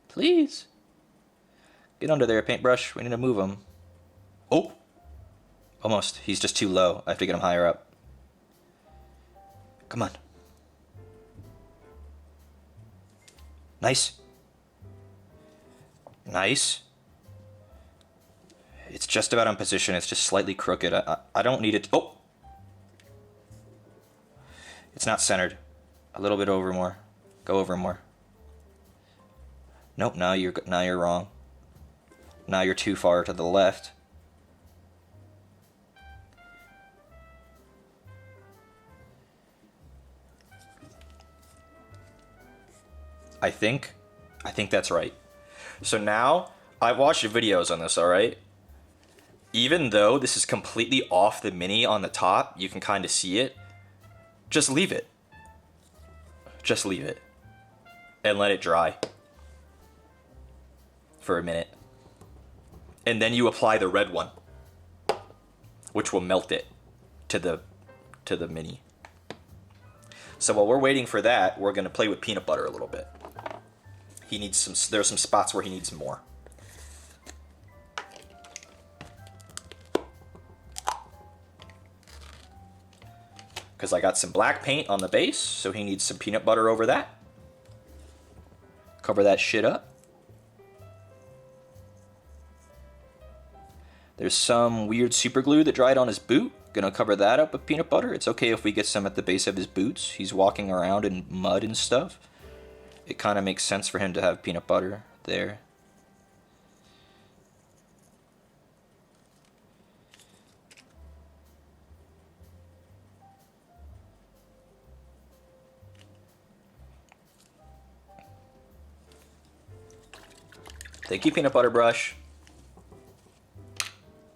Please. Get under there, paintbrush. We need to move him. Oh! Almost. He's just too low. I have to get him higher up. Come on. Nice. Nice. It's just about in position. It's just slightly crooked. I don't need it. Oh! It's not centered. A little bit over more. Go over more. Nope, now you're wrong. Now you're too far to the left. I think that's right. So now, I've watched videos on this, alright? Even though this is completely off the mini on the top, you can kind of see it. Just leave it. Just leave it. And let it dry. For a minute. And then you apply the red one, which will melt it to the mini. So while we're waiting for that, we're gonna play with peanut butter a little bit. He needs some. There's some spots where he needs more. Because I got some black paint on the base, so he needs some peanut butter over that. Cover that shit up. There's some weird super glue that dried on his boot. Gonna cover that up with peanut butter. It's okay if we get some at the base of his boots. He's walking around in mud and stuff. It kind of makes sense for him to have peanut butter there. Thank you, peanut butter brush.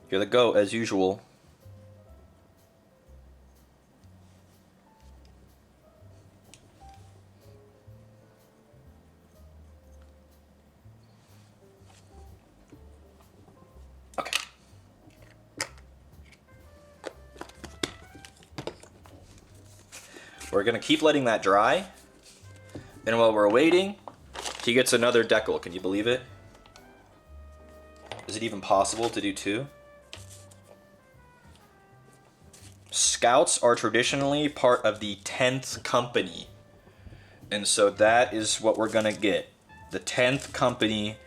You're the goat, as usual. Okay. We're gonna keep letting that dry. And while we're waiting, he gets another decal. Can you believe it? Is it even possible to do two? Scouts are traditionally part of the 10th company. And so that is what we're gonna get. The 10th company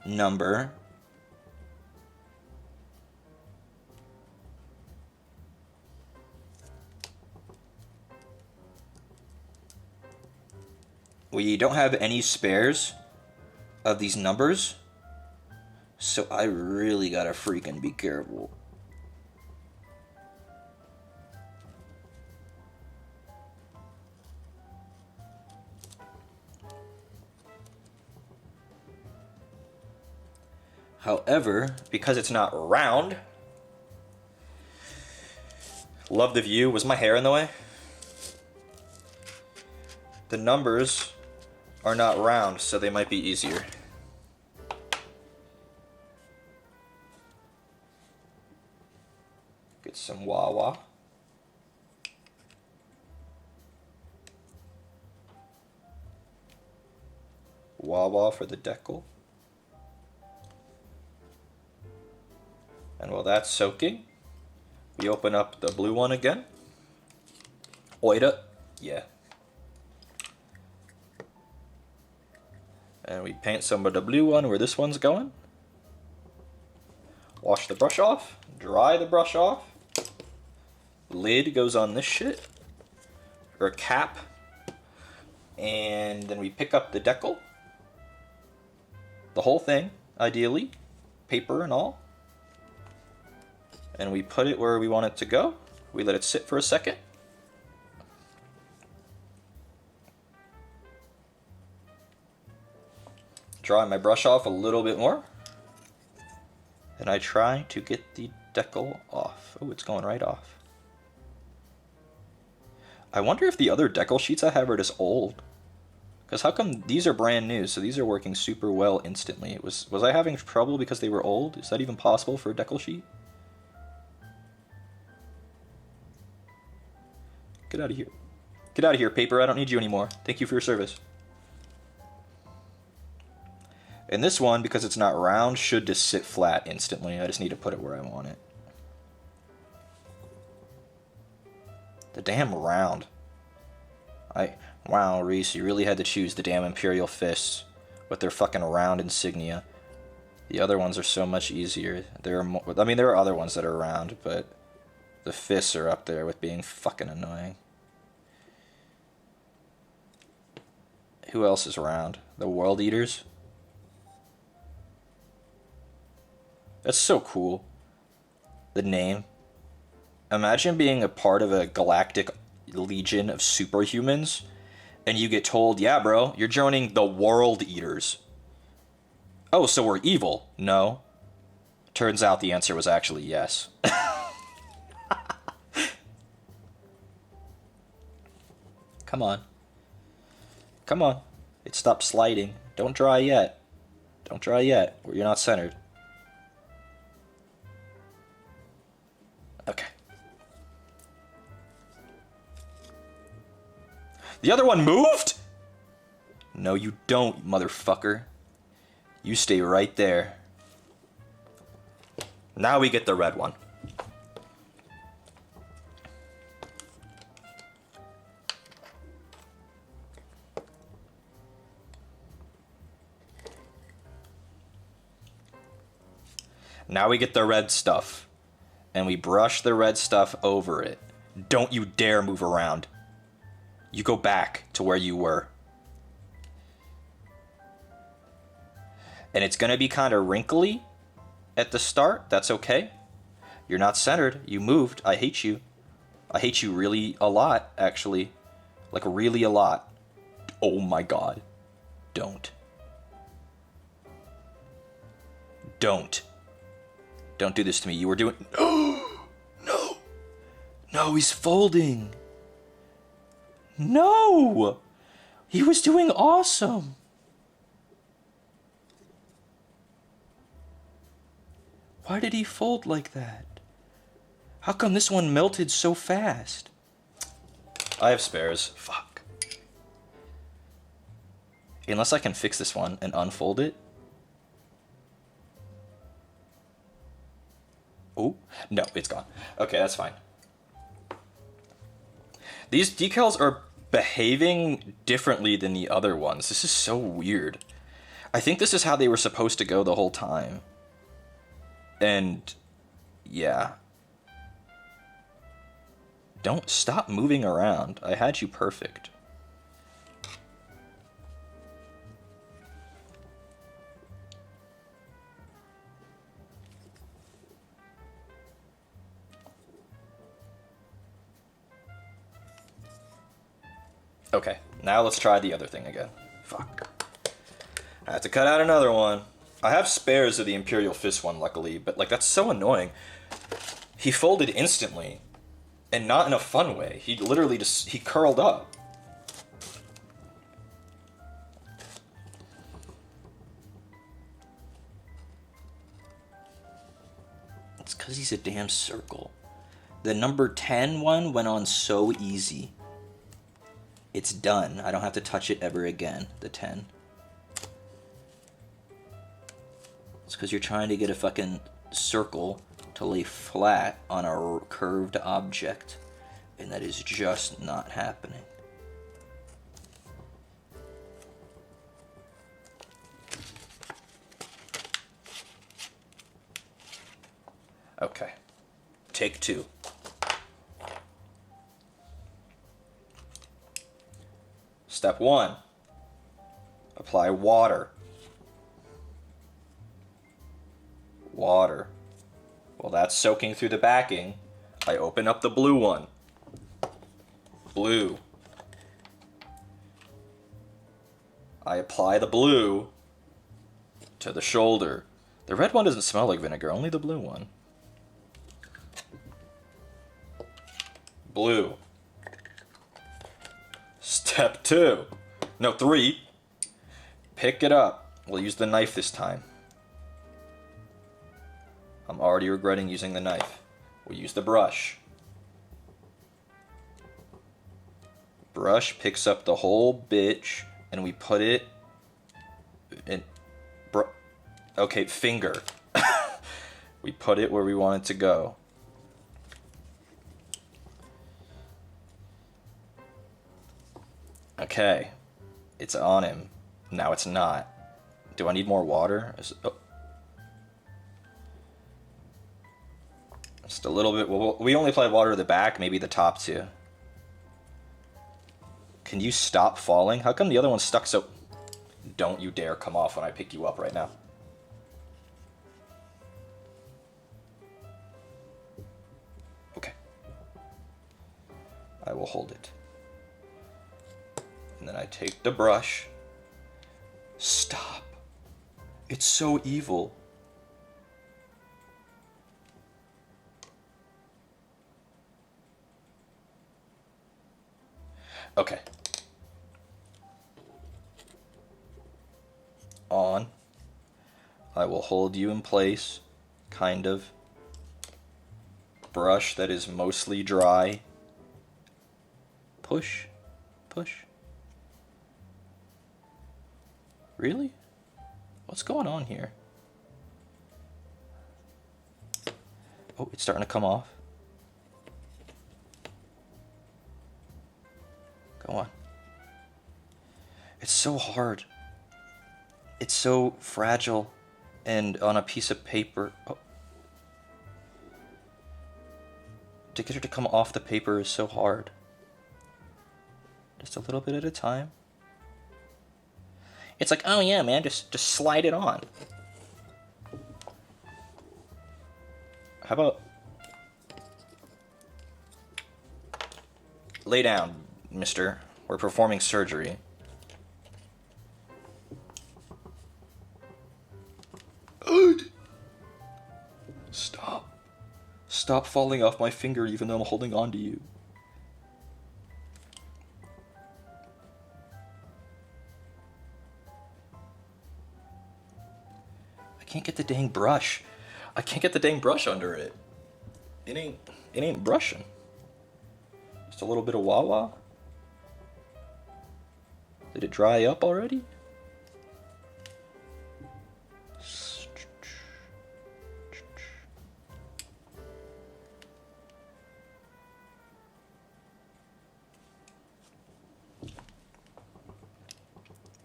number. We don't have any spares of these numbers. So I really gotta freaking be careful. However, because it's not round, love the view. Was my hair in the way? The numbers are not round, so they might be easier. Get some wah-wah. Wah-wah for the decal. And while that's soaking, we open up the blue one again. Oida, yeah. And we paint some of the blue one where this one's going. Wash the brush off, dry the brush off. lid goes on this shit, or a cap, and then we pick up the decal, the whole thing, ideally, paper and all, and we put it where we want it to go. We let it sit for a second. Dry my brush off a little bit more, and I try to get the decal off. Oh, it's going right off. I wonder if the other decal sheets I have are just old. Because how come these are brand new, so these are working super well instantly. Was I having trouble because they were old? Is that even possible for a decal sheet? Get out of here. Get out of here, paper. I don't need you anymore. Thank you for your service. And this one, because it's not round, should just sit flat instantly. I just need to put it where I want it. The damn round. Wow, Reese, you really had to choose the damn Imperial Fists with their fucking round insignia. The other ones are so much easier. There are other ones that are round, but the fists are up there with being fucking annoying. Who else is around? The World Eaters? That's so cool. The name. Imagine being a part of a galactic legion of superhumans, and you get told, yeah, bro, you're joining the World Eaters. Oh, so we're evil? No. Turns out the answer was actually yes. Come on. Come on. It stopped sliding. Don't dry yet. Don't dry yet. You're not centered. Okay. The other one moved? No, you don't, motherfucker. You stay right there. Now we get the red one. Now we get the red stuff. And we brush the red stuff over it. Don't you dare move around. You go back to where you were. And it's going to be kind of wrinkly at the start. That's okay. You're not centered. You moved. I hate you. I hate you really a lot, actually. Like, really a lot. Oh my god. Don't. Don't. Don't do this to me. You were doing... No! No, he's folding. No! He was doing awesome. Why did he fold like that? How come this one melted so fast? I have spares. Fuck. Unless I can fix this one and unfold it. Oh, no, it's gone. Okay, that's fine. These decals are behaving differently than the other ones. This is so weird. I think this is how they were supposed to go the whole time. And, yeah. Don't stop moving around. I had you perfect. Okay, now let's try the other thing again. Fuck. I have to cut out another one. I have spares of the Imperial Fist one, luckily, but, like, that's so annoying. He folded instantly, and not in a fun way. He literally just, he curled up. It's because he's a damn circle. The number 10 one went on so easy. It's done. I don't have to touch it ever again, the 10. It's because you're trying to get a fucking circle to lay flat on a curved object, and that is just not happening. Okay. Take two. Step 1. Apply water. Water. While that's soaking through the backing, I open up the blue one. Blue. I apply the blue to the shoulder. The red one doesn't smell like vinegar, only the blue one. Blue. Step 2. No, 3. Pick it up. We'll use the knife this time. I'm already regretting using the knife. We'll use the brush. Brush picks up the whole bitch, and we put it in... Okay, finger. We put it where we want it to go. Okay, it's on him. Now it's not. Do I need more water? Just a little bit. Well, we only applied water to the back, maybe the top too. Can you stop falling? How come the other one's stuck so... Don't you dare come off when I pick you up right now. Okay. I will hold it. And then I take the brush. Stop. It's so evil. Okay. On. I will hold you in place, kind of. Brush that is mostly dry. Push. Push. Really? What's going on here? Oh, it's starting to come off. Go on. It's so hard. It's so fragile and on a piece of paper. Oh. To get it to come off the paper is so hard. Just a little bit at a time. It's like, oh yeah, man, just slide it on. How about... Lay down, mister. We're performing surgery. Stop. Stop falling off my finger even though I'm holding on to you. I can't get the dang brush. I can't get the dang brush under it. It ain't brushing. Just a little bit of wah-wah. Did it dry up already?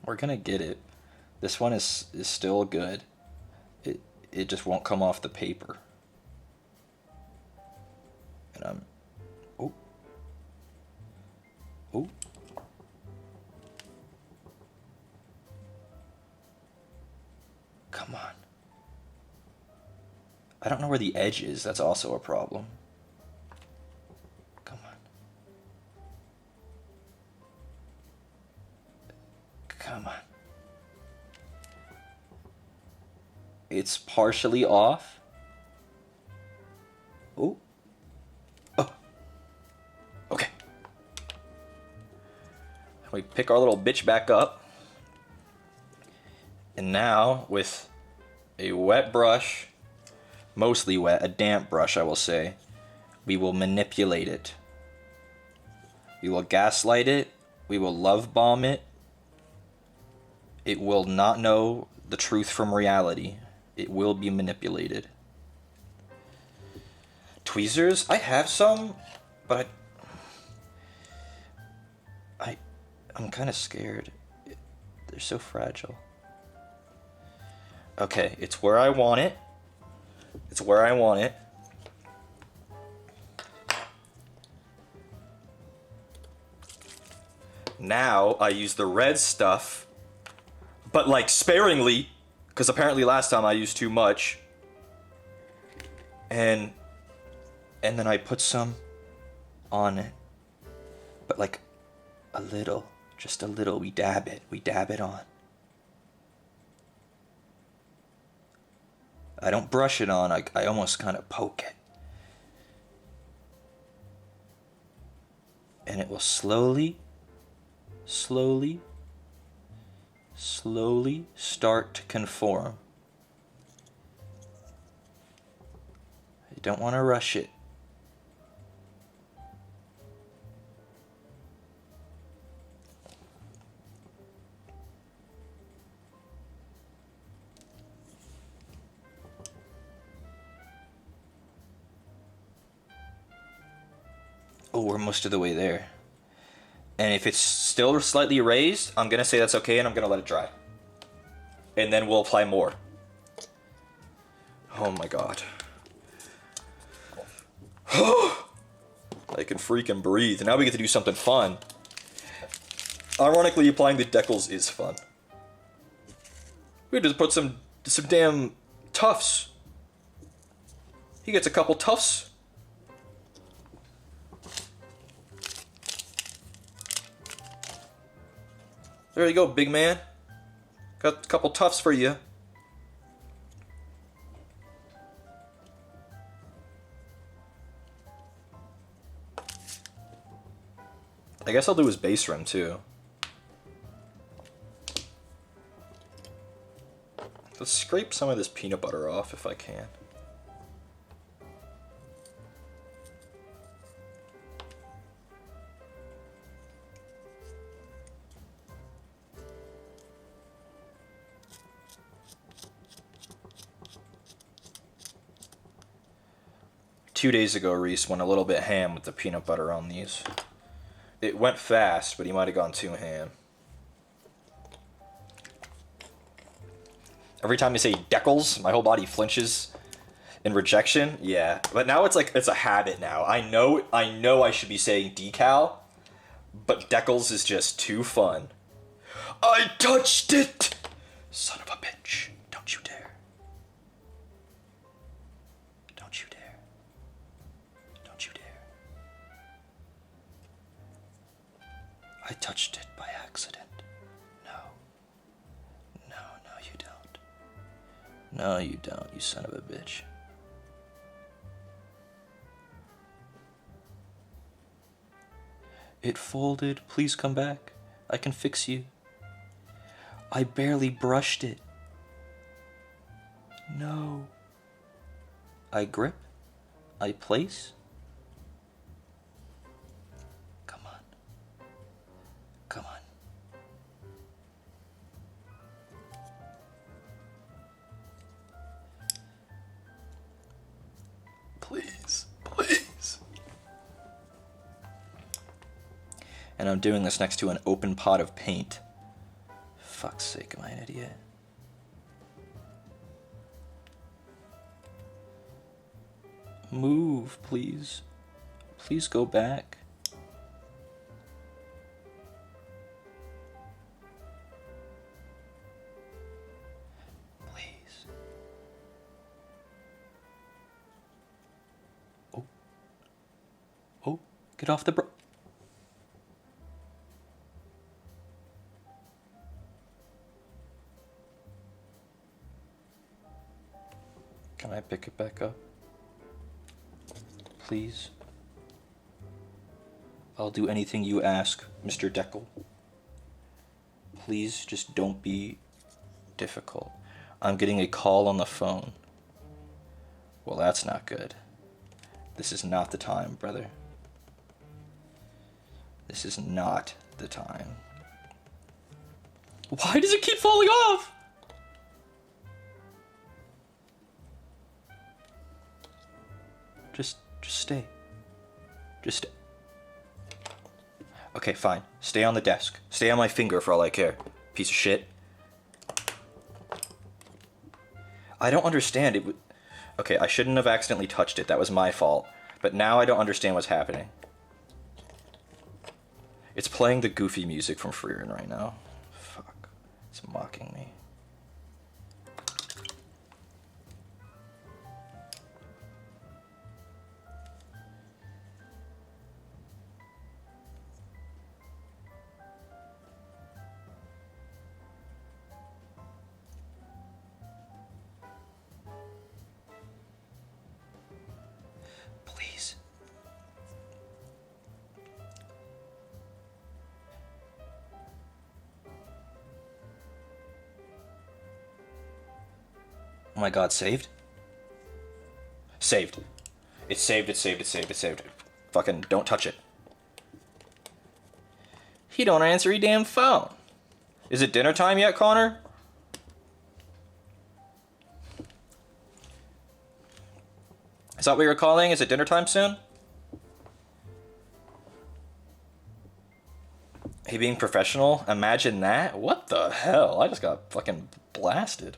We're gonna get it. This one is still good. It just won't come off the paper. And I'm... Oh. Oh. Come on. I don't know where the edge is. That's also a problem. Come on. Come on. It's partially off. Oh. Oh. Okay. We pick our little bitch back up. And now, with a wet brush, mostly wet, a damp brush I will say, we will manipulate it. We will gaslight it. We will love bomb it. It will not know the truth from reality. It will be manipulated. Tweezers? I have some, but I'm kind of scared. They're so fragile. Okay, it's where I want it. It's where I want it. Now I use the red stuff, but like sparingly, because apparently last time I used too much. And then I put some on it, but like a little, just a little. We dab it on. I don't brush it on, I almost kind of poke it. And it will slowly start to conform. You don't want to rush it. Oh, we're most of the way there. And if it's still slightly raised, I'm gonna say that's okay and I'm gonna let it dry. And then we'll apply more. Oh my god. I can freaking breathe. Now we get to do something fun. Ironically, applying the decals is fun. We just put some damn tufts. He gets a couple tufts. There you go, big man. Got a couple tufts for you. I guess I'll do his base rim too. Let's scrape some of this peanut butter off if I can. 2 days ago, Reese went a little bit ham with the peanut butter on these. It went fast, but he might have gone too ham. Every time you say decals, my whole body flinches in rejection. Yeah, but now it's like, it's a habit now. I know I should be saying decal, but decals is just too fun. I touched it! Son of a bitch. Don't you dare. Don't you dare. Don't you dare. I touched it by accident. No. No, you don't. No, you don't, you son of a bitch. It folded. Please come back. I can fix you. I barely brushed it. No. I grip. I place. Come on. Come on. Please. Please. And I'm doing this next to an open pot of paint. Fuck's sake, am I an idiot? Move, please. Please go back. Please. Oh. Oh, get off the Can I pick it back up? Please? I'll do anything you ask, Mr. Deckel. Please just don't be difficult. I'm getting a call on the phone. Well, that's not good. This is not the time, brother. This is not the time. Why does it keep falling off? Just stay. Just stay. Okay, fine. Stay on the desk. Stay on my finger for all I care. Piece of shit. I don't understand it. Okay, I shouldn't have accidentally touched it. That was my fault. But now I don't understand what's happening. It's playing the goofy music from Fri-YAY right now. Fuck. It's mocking me. Please. Oh my god, saved? Saved. It's saved, it's saved, it's saved, it's saved. Fucking don't touch it. He don't answer your damn phone. Is it dinner time yet, Connor? Is that what you're calling? Is it dinner time soon? He being professional? Imagine that? What the hell? I just got fucking blasted.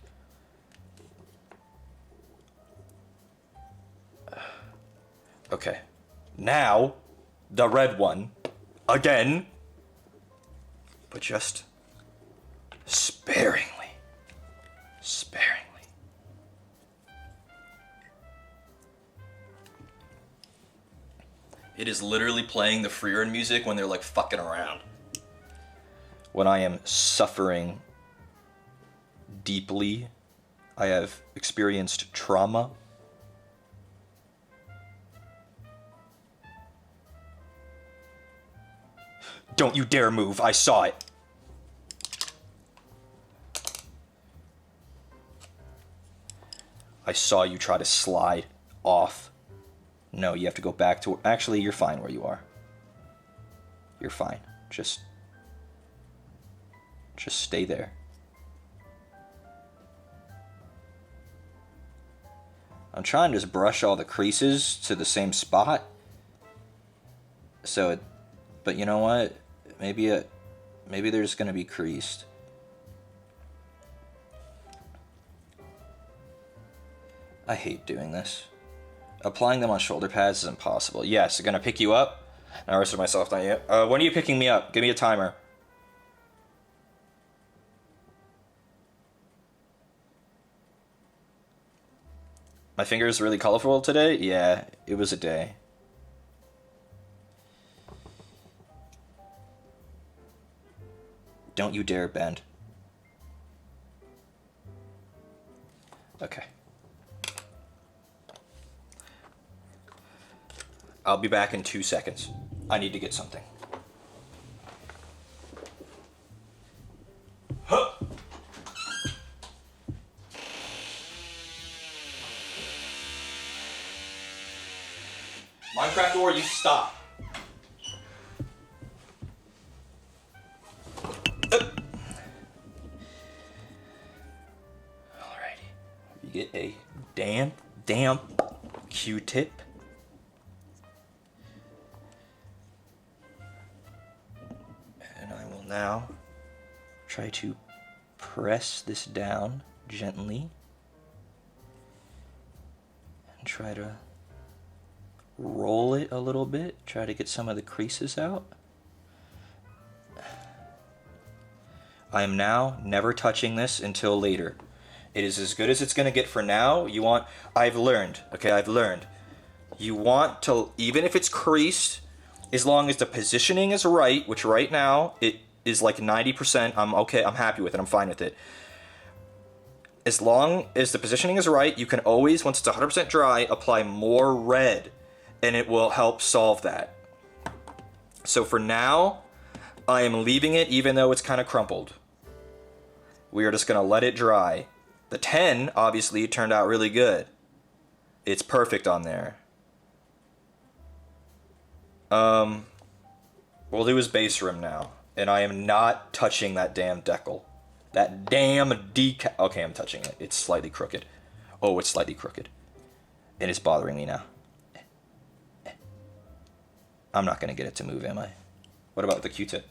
Okay. Now, the red one. Again. But just sparingly. Sparingly. It is literally playing the Fri-YAY music when they're like fucking around. When I am suffering deeply, I have experienced trauma. Don't you dare move, I saw it. I saw you try to slide off. No, you have to go back to... Actually, you're fine where you are. You're fine. Just stay there. I'm trying to just brush all the creases to the same spot. So it... But you know what? Maybe they're just gonna be creased. I hate doing this. Applying them on shoulder pads is impossible. Yes, I'm gonna pick you up. I rested myself, not yet. When are you picking me up? Give me a timer. My fingers really colorful today? Yeah, it was a day. Don't you dare bend. Okay. I'll be back in 2 seconds. I need to get something. Huh. Minecraft or you stop. Get a damn Q-tip. And I will now try to press this down gently and try to roll it a little bit, try to get some of the creases out. I am now never touching this until later. It is as good as it's going to get for now. I've learned. You want to, even if it's creased, as long as the positioning is right, which right now, it is like 90%, I'm okay, I'm happy with it, I'm fine with it. As long as the positioning is right, you can always, once it's 100% dry, apply more red, and it will help solve that. So for now, I am leaving it even though it's kind of crumpled. We are just going to let it dry. The 10, obviously, turned out really good. It's perfect on there. We'll do his base rim now. And I am not touching that damn decal. That damn decal. Okay, I'm touching it. It's slightly crooked. Oh, it's slightly crooked. And it's bothering me now. I'm not going to get it to move, am I? What about the Q-tip?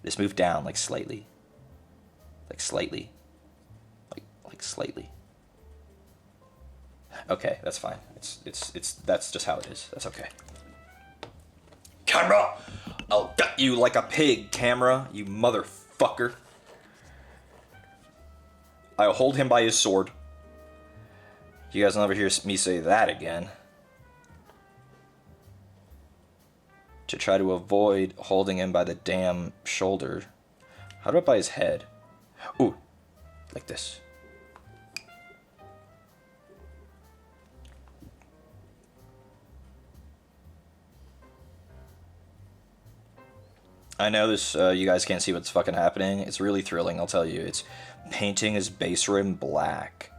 Just move down, like slightly. Like slightly. Like slightly. Okay, that's fine. That's just how it is. That's okay. Camera! I'll gut you like a pig, Tamara, you motherfucker. I'll hold him by his sword. You guys will never hear me say that again. To try to avoid holding him by the damn shoulder. How about by his head? Ooh, like this. I know this, you guys can't see what's fucking happening. It's really thrilling, I'll tell you. It's painting his base rim black.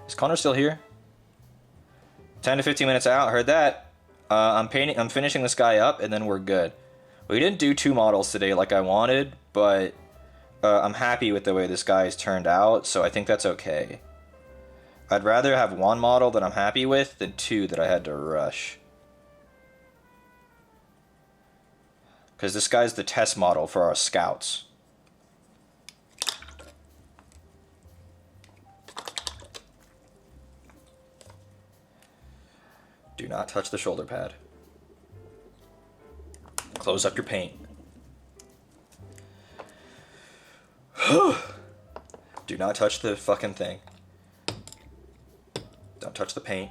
Is Connor still here? 10 to 15 minutes out, heard that. I'm finishing this guy up, and then we're good. We didn't do 2 models today like I wanted, but I'm happy with the way this guy's turned out, so I think that's okay. I'd rather have 1 model that I'm happy with than 2 that I had to rush. Because this guy's the test model for our scouts. Do not touch the shoulder pad. Close up your paint. Do not touch the fucking thing. Don't touch the paint.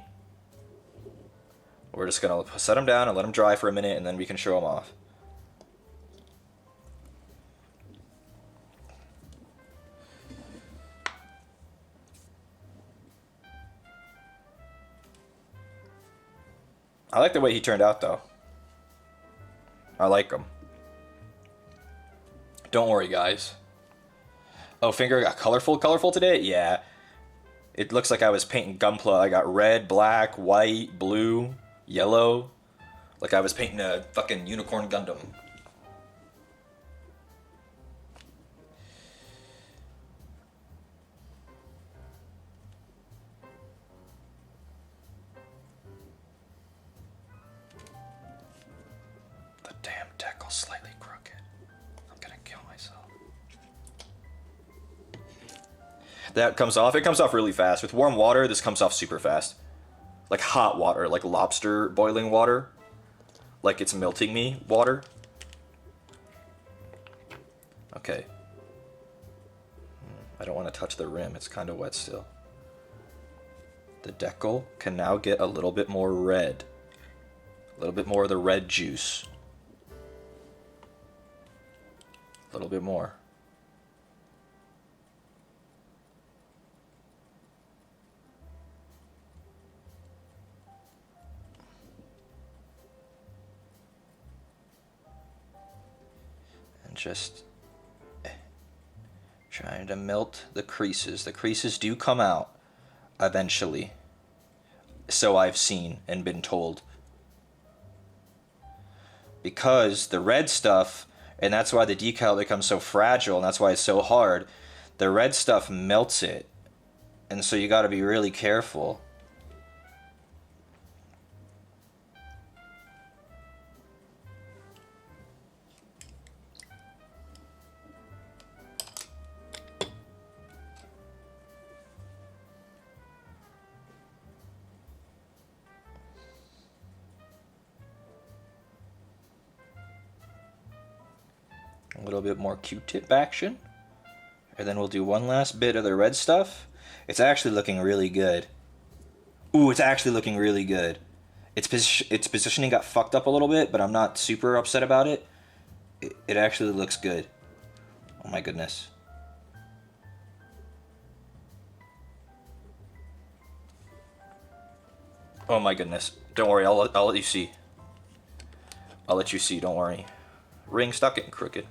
We're just gonna set them down and let them dry for a minute, and then we can show them off. I like the way he turned out, though. I like him. Don't worry, guys. Oh, finger got colorful today? Yeah. It looks like I was painting Gunpla. I got red, black, white, blue, yellow. Like I was painting a fucking unicorn Gundam. The damn deckle's slightly crooked. I'm gonna kill myself. That comes off. It comes off really fast. With warm water, this comes off super fast. Like hot water, like lobster boiling water. Like it's melting me water. Okay. I don't want to touch the rim. It's kind of wet still. The decal can now get a little bit more red. A little bit more of the red juice. A little bit more. And just trying to melt the creases. The creases do come out eventually. So I've seen and been told. Because the red stuff, and that's why the decal becomes so fragile, and that's why it's so hard, the red stuff melts it. And so you gotta be really careful. A little bit more Q-tip action. And then we'll do one last bit of the red stuff. It's actually looking really good. Ooh, it's actually looking really good. Its positioning got fucked up a little bit, but I'm not super upset about it. It actually looks good. Oh my goodness. Oh my goodness. Don't worry, I'll let you see. I'll let you see, don't worry. Ring stuck getting crooked.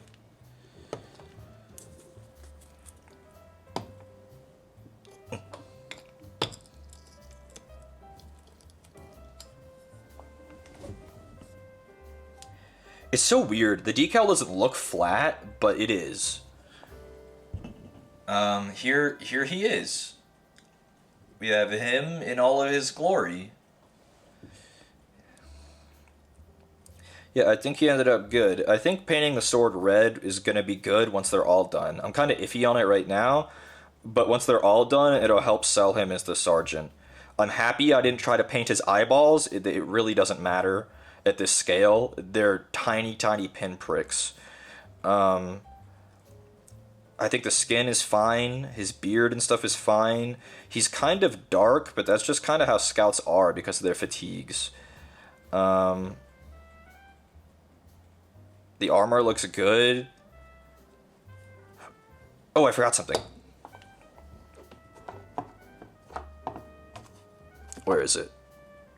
It's so weird. The decal doesn't look flat, but it is. Here he is. We have him in all of his glory. Yeah, I think he ended up good. I think painting the sword red is gonna be good once they're all done. I'm kind of iffy on it right now, but once they're all done, it'll help sell him as the sergeant. I'm happy I didn't try to paint his eyeballs. It really doesn't matter at this scale. They're tiny, tiny pinpricks. Um, I think the skin is fine. His beard and stuff is fine. He's kind of dark, but that's just kind of how scouts are because of their fatigues. Um, the armor looks good. Oh, I forgot something. Where is it?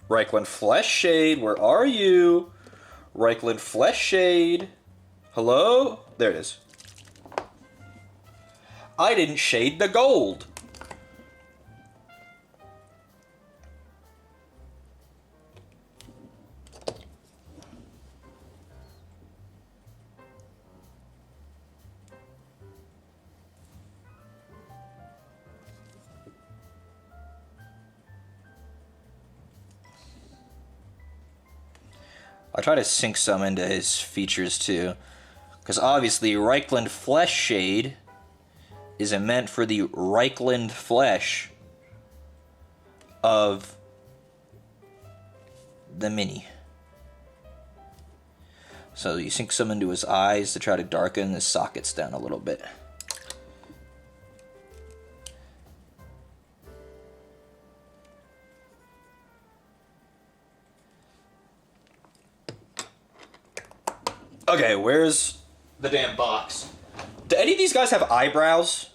Reichland Flesh Shade, where are you? Reichland Flesh Shade. Hello? There it is. I didn't shade the gold. I try to sync some into his features too. Because obviously Reichland Flesh Shade is meant for the Reichland flesh of the mini. So you sink some into his eyes to try to darken his sockets down a little bit. Okay, where's the damn box? Do any of these guys have eyebrows?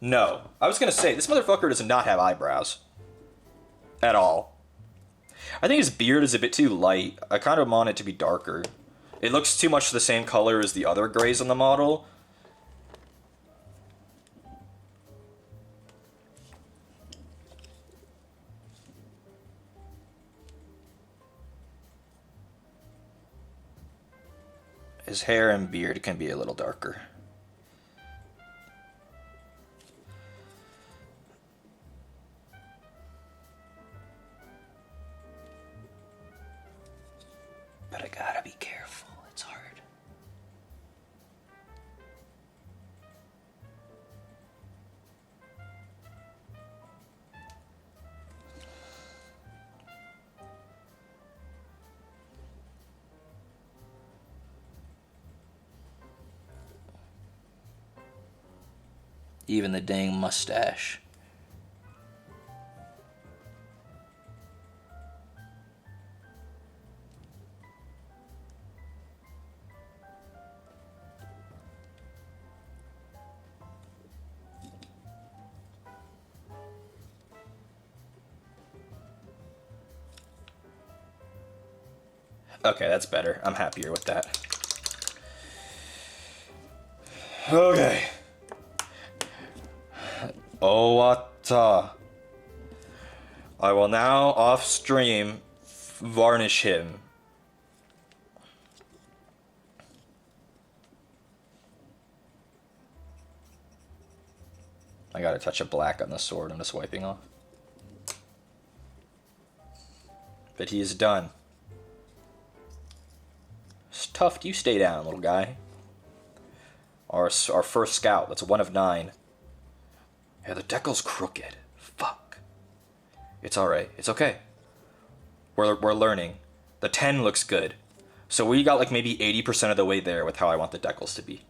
No. I was gonna say, this motherfucker does not have eyebrows. At all. I think his beard is a bit too light. I kind of want it to be darker. It looks too much the same color as the other grays on the model. His hair and beard can be a little darker. But I gotta be careful, it's hard. Even the dang mustache. Okay, that's better. I'm happier with that. Okay. Owata. I will now off stream varnish him. I got a touch of black on the sword I'm just wiping off. But he is done. Tuft, you stay down, little guy. Our first scout, that's a 1 of 9. Yeah, the decal's crooked. Fuck. It's alright. It's okay. We're learning. The 10 looks good. So we got like maybe 80% of the way there with how I want the decals to be.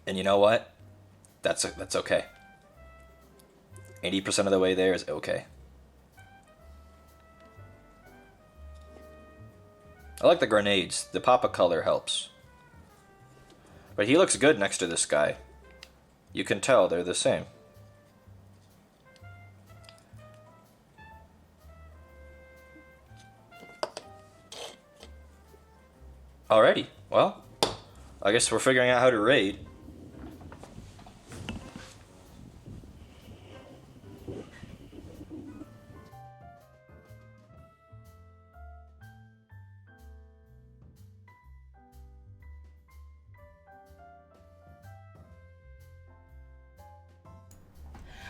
And you know what? That's okay. 80% of the way there is okay. I like the grenades. The pop of color helps. But he looks good next to this guy. You can tell they're the same. Alrighty. Well, I guess we're figuring out how to raid.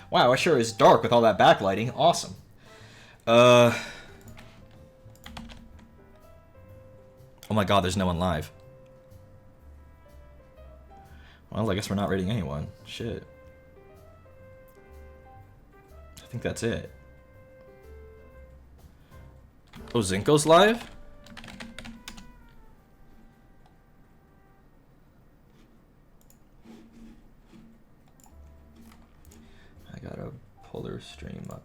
Wow, it sure is dark with all that backlighting. Awesome. Oh my god, there's no one live. Well, I guess we're not rating anyone. Shit. I think that's it. Oh, Zinko's live? I gotta pull her stream up.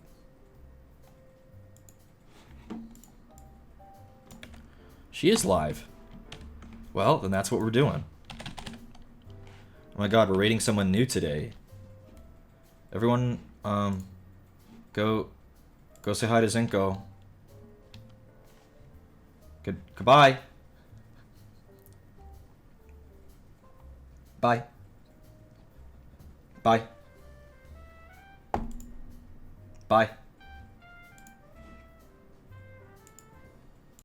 She is live. Well, then that's what we're doing. Oh my god, we're rating someone new today. Everyone, go say hi to Zinko. Goodbye. Bye. Bye. Bye.